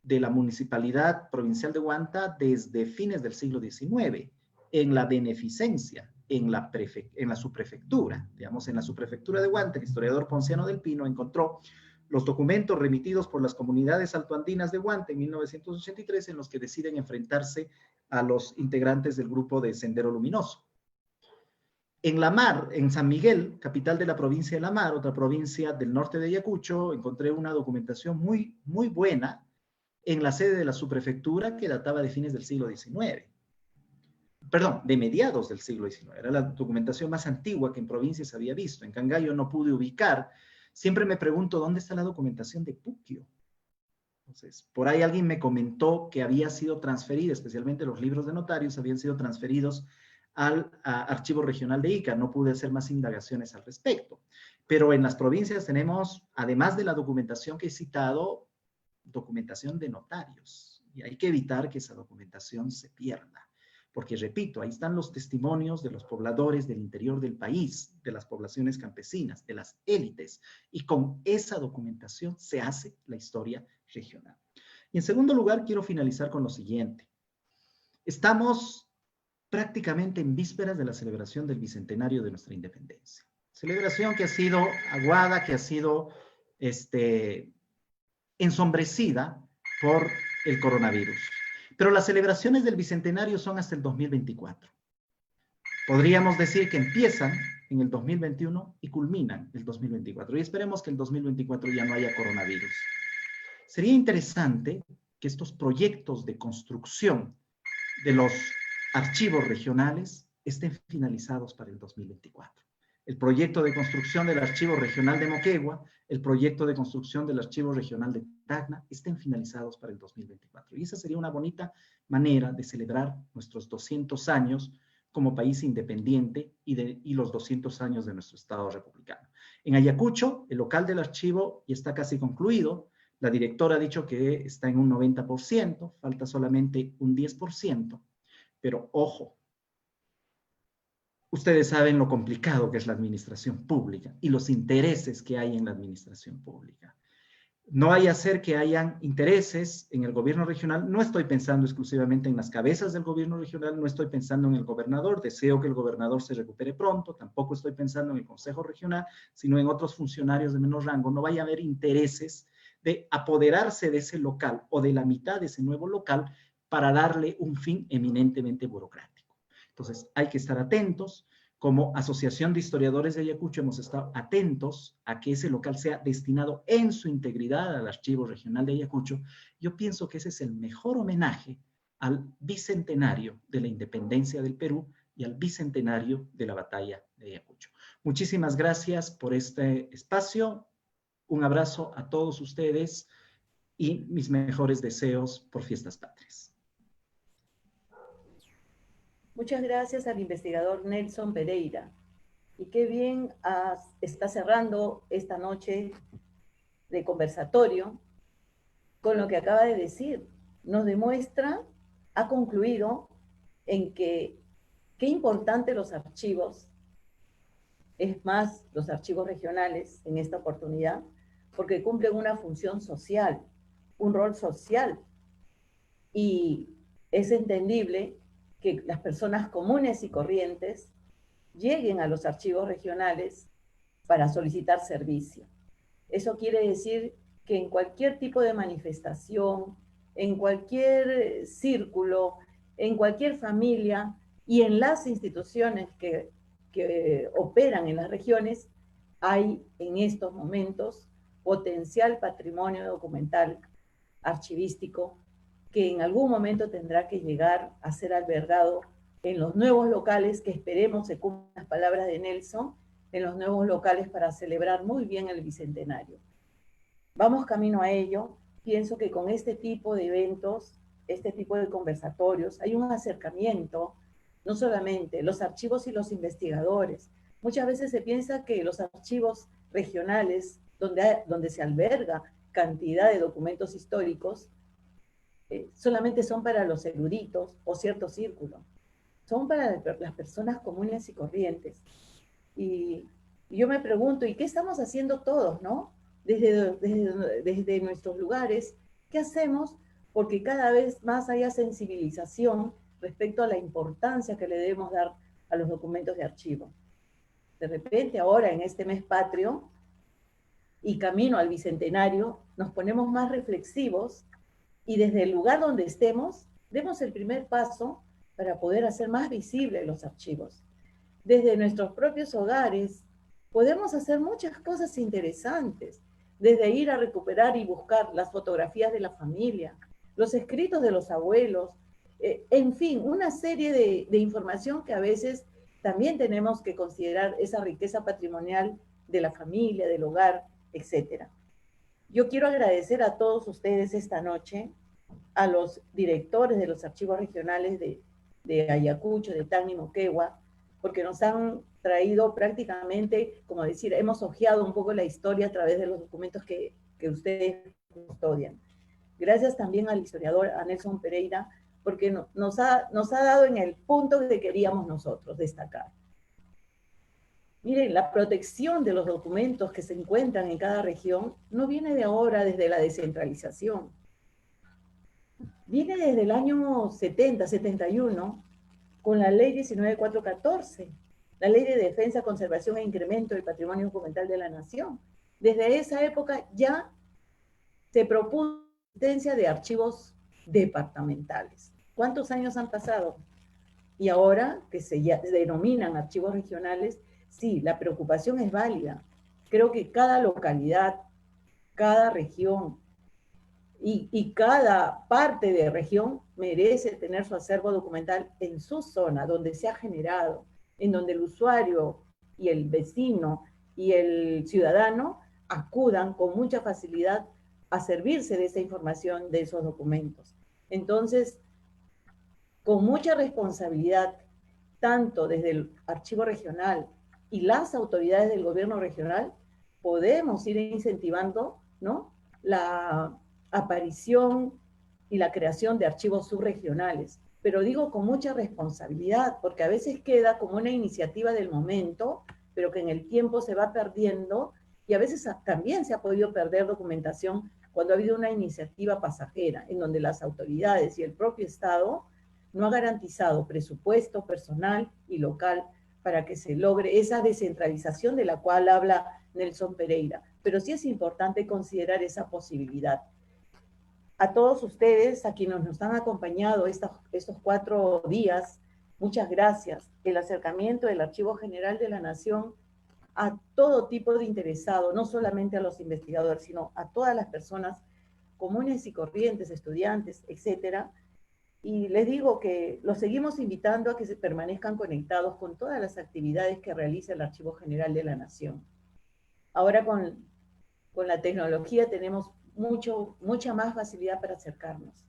de la Municipalidad Provincial de Huanta desde fines del siglo XIX, en la beneficencia, en la subprefectura. Digamos, en la subprefectura de Huanta, el historiador Ponciano del Pino encontró los documentos remitidos por las comunidades altoandinas de Huanta en 1983 en los que deciden enfrentarse a los integrantes del grupo de Sendero Luminoso. En La Mar, en San Miguel, capital de la provincia de La Mar, otra provincia del norte de Ayacucho, encontré una documentación muy, muy buena en la sede de la subprefectura que databa de fines del siglo XIX. Perdón, de mediados del siglo XIX. Era la documentación más antigua que en provincias había visto. En Cangallo no pude ubicar. Siempre me pregunto, ¿dónde está la documentación de Puquio? Entonces, por ahí alguien me comentó que había sido transferida, especialmente los libros de notarios, habían sido transferidos al Archivo Regional de Ica. No pude hacer más indagaciones al respecto. Pero en las provincias tenemos, además de la documentación que he citado, documentación de notarios. Y hay que evitar que esa documentación se pierda. Porque, repito, ahí están los testimonios de los pobladores del interior del país, de las poblaciones campesinas, de las élites, y con esa documentación se hace la historia regional. Y en segundo lugar, quiero finalizar con lo siguiente. Estamos prácticamente en vísperas de la celebración del bicentenario de nuestra independencia. Celebración que ha sido aguada, que ha sido ensombrecida por el coronavirus. Pero las celebraciones del Bicentenario son hasta el 2024. Podríamos decir que empiezan en el 2021 y culminan el 2024. Y esperemos que el 2024 ya no haya coronavirus. Sería interesante que estos proyectos de construcción de los archivos regionales estén finalizados para el 2024. El proyecto de construcción del Archivo Regional de Moquegua, el proyecto de construcción del Archivo Regional de Tacna, estén finalizados para el 2024. 2024. Y esa sería una bonita manera de celebrar nuestros 200 años como país independiente y los 200 años de nuestro Estado republicano. En Ayacucho, el local del archivo ya está casi concluido. La directora ha dicho que está en un 90%, falta solamente un 10%, pero ojo, ustedes saben lo complicado que es la administración pública y los intereses que hay en la administración pública. No vaya a ser que hayan intereses en el gobierno regional. No estoy pensando exclusivamente en las cabezas del gobierno regional, no estoy pensando en el gobernador, deseo que el gobernador se recupere pronto, tampoco estoy pensando en el consejo regional, sino en otros funcionarios de menor rango. No vaya a haber intereses de apoderarse de ese local o de la mitad de ese nuevo local para darle un fin eminentemente burocrático. Entonces, hay que estar atentos. Como Asociación de Historiadores de Ayacucho hemos estado atentos a que ese local sea destinado en su integridad al Archivo Regional de Ayacucho. Yo pienso que ese es el mejor homenaje al bicentenario de la independencia del Perú y al bicentenario de la batalla de Ayacucho. Muchísimas gracias por este espacio. Un abrazo a todos ustedes y mis mejores deseos por Fiestas Patrias. Muchas gracias al investigador Nelson Pereira. Y qué bien está cerrando esta noche de conversatorio con lo que acaba de decir. Nos demuestra, ha concluido en que qué importante los archivos, es más, los archivos regionales en esta oportunidad, porque cumplen una función social, un rol social. Y es entendible que las personas comunes y corrientes lleguen a los archivos regionales para solicitar servicio. Eso quiere decir que en cualquier tipo de manifestación, en cualquier círculo, en cualquier familia y en las instituciones que operan en las regiones, hay en estos momentos potencial patrimonio documental archivístico que en algún momento tendrá que llegar a ser albergado en los nuevos locales, que esperemos se cumplan las palabras de Nelson, en los nuevos locales para celebrar muy bien el Bicentenario. Vamos camino a ello. Pienso que con este tipo de eventos, este tipo de conversatorios, hay un acercamiento, no solamente los archivos y los investigadores. Muchas veces se piensa que los archivos regionales, donde se alberga cantidad de documentos históricos, solamente son para los eruditos o cierto círculo. Son para las personas comunes y corrientes. Y yo me pregunto, ¿y qué estamos haciendo todos, no? Desde nuestros lugares, ¿qué hacemos? Porque cada vez más haya sensibilización respecto a la importancia que le debemos dar a los documentos de archivo. De repente, ahora en este mes patrio y camino al Bicentenario, nos ponemos más reflexivos y desde el lugar donde estemos, demos el primer paso para poder hacer más visibles los archivos. Desde nuestros propios hogares podemos hacer muchas cosas interesantes, desde ir a recuperar y buscar las fotografías de la familia, los escritos de los abuelos, en fin, una serie de información que a veces también tenemos que considerar esa riqueza patrimonial de la familia, del hogar, etc. Yo quiero agradecer a todos ustedes esta noche, a los directores de los archivos regionales de Ayacucho, de Tacna y Moquegua, porque nos han traído prácticamente, como decir, hemos hojeado un poco la historia a través de los documentos que ustedes custodian. Gracias también al historiador, a Nelson Pereira, porque nos ha dado en el punto que queríamos nosotros destacar. Miren, la protección de los documentos que se encuentran en cada región no viene de ahora desde la descentralización. Viene desde el año 70, 71, con la ley 19414, la ley de defensa, conservación e incremento del patrimonio documental de la nación. Desde esa época ya se propuso la existencia de archivos departamentales. ¿Cuántos años han pasado? Y ahora que se denominan archivos regionales, sí, la preocupación es válida. Creo que cada localidad, cada región y cada parte de región merece tener su acervo documental en su zona, donde se ha generado, en donde el usuario y el vecino y el ciudadano acudan con mucha facilidad a servirse de esa información, de esos documentos. Entonces, con mucha responsabilidad, tanto desde el archivo regional y las autoridades del gobierno regional, podemos ir incentivando, ¿no?, la aparición y la creación de archivos subregionales. Pero digo con mucha responsabilidad, porque a veces queda como una iniciativa del momento, pero que en el tiempo se va perdiendo, y a veces también se ha podido perder documentación cuando ha habido una iniciativa pasajera, en donde las autoridades y el propio Estado no ha garantizado presupuesto personal y local para que se logre esa descentralización de la cual habla Nelson Pereira. Pero sí es importante considerar esa posibilidad. A todos ustedes, a quienes nos han acompañado estos 4 días, muchas gracias. El acercamiento del Archivo General de la Nación a todo tipo de interesado, no solamente a los investigadores, sino a todas las personas comunes y corrientes, estudiantes, etcétera. Y les digo que los seguimos invitando a que se permanezcan conectados con todas las actividades que realiza el Archivo General de la Nación. Ahora con la tecnología tenemos mucha más facilidad para acercarnos.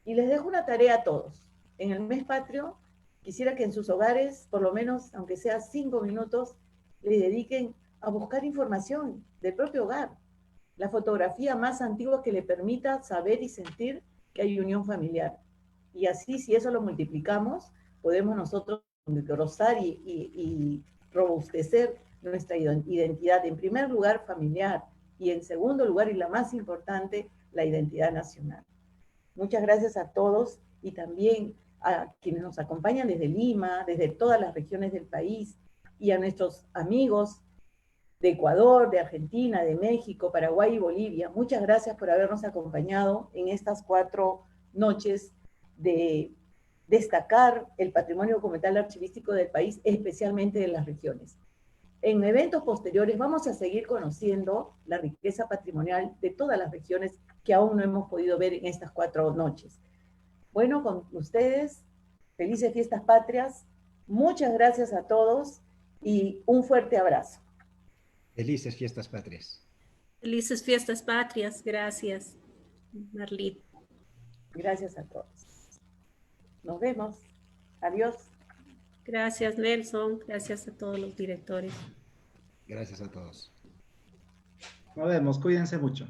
Y les dejo una tarea a todos. En el mes patrio, quisiera que en sus hogares, por lo menos, aunque sea 5 minutos, le dediquen a buscar información del propio hogar, la fotografía más antigua que le permita saber y sentir que hay unión familiar. Y así, si eso lo multiplicamos, podemos nosotros engrosar y robustecer nuestra identidad, en primer lugar familiar, y en segundo lugar, y la más importante, la identidad nacional. Muchas gracias a todos y también a quienes nos acompañan desde Lima, desde todas las regiones del país, y a nuestros amigos de Ecuador, de Argentina, de México, Paraguay y Bolivia. Muchas gracias por habernos acompañado en estas 4 noches de destacar el patrimonio documental archivístico del país, especialmente de las regiones. En eventos posteriores vamos a seguir conociendo la riqueza patrimonial de todas las regiones que aún no hemos podido ver en estas 4 noches. Bueno, con ustedes, felices fiestas patrias, muchas gracias a todos y un fuerte abrazo. Felices fiestas patrias. Felices fiestas patrias. Gracias, Marlit. Gracias a todos. Nos vemos. Adiós. Gracias, Nelson. Gracias a todos los directores. Gracias a todos. Nos vemos, cuídense mucho.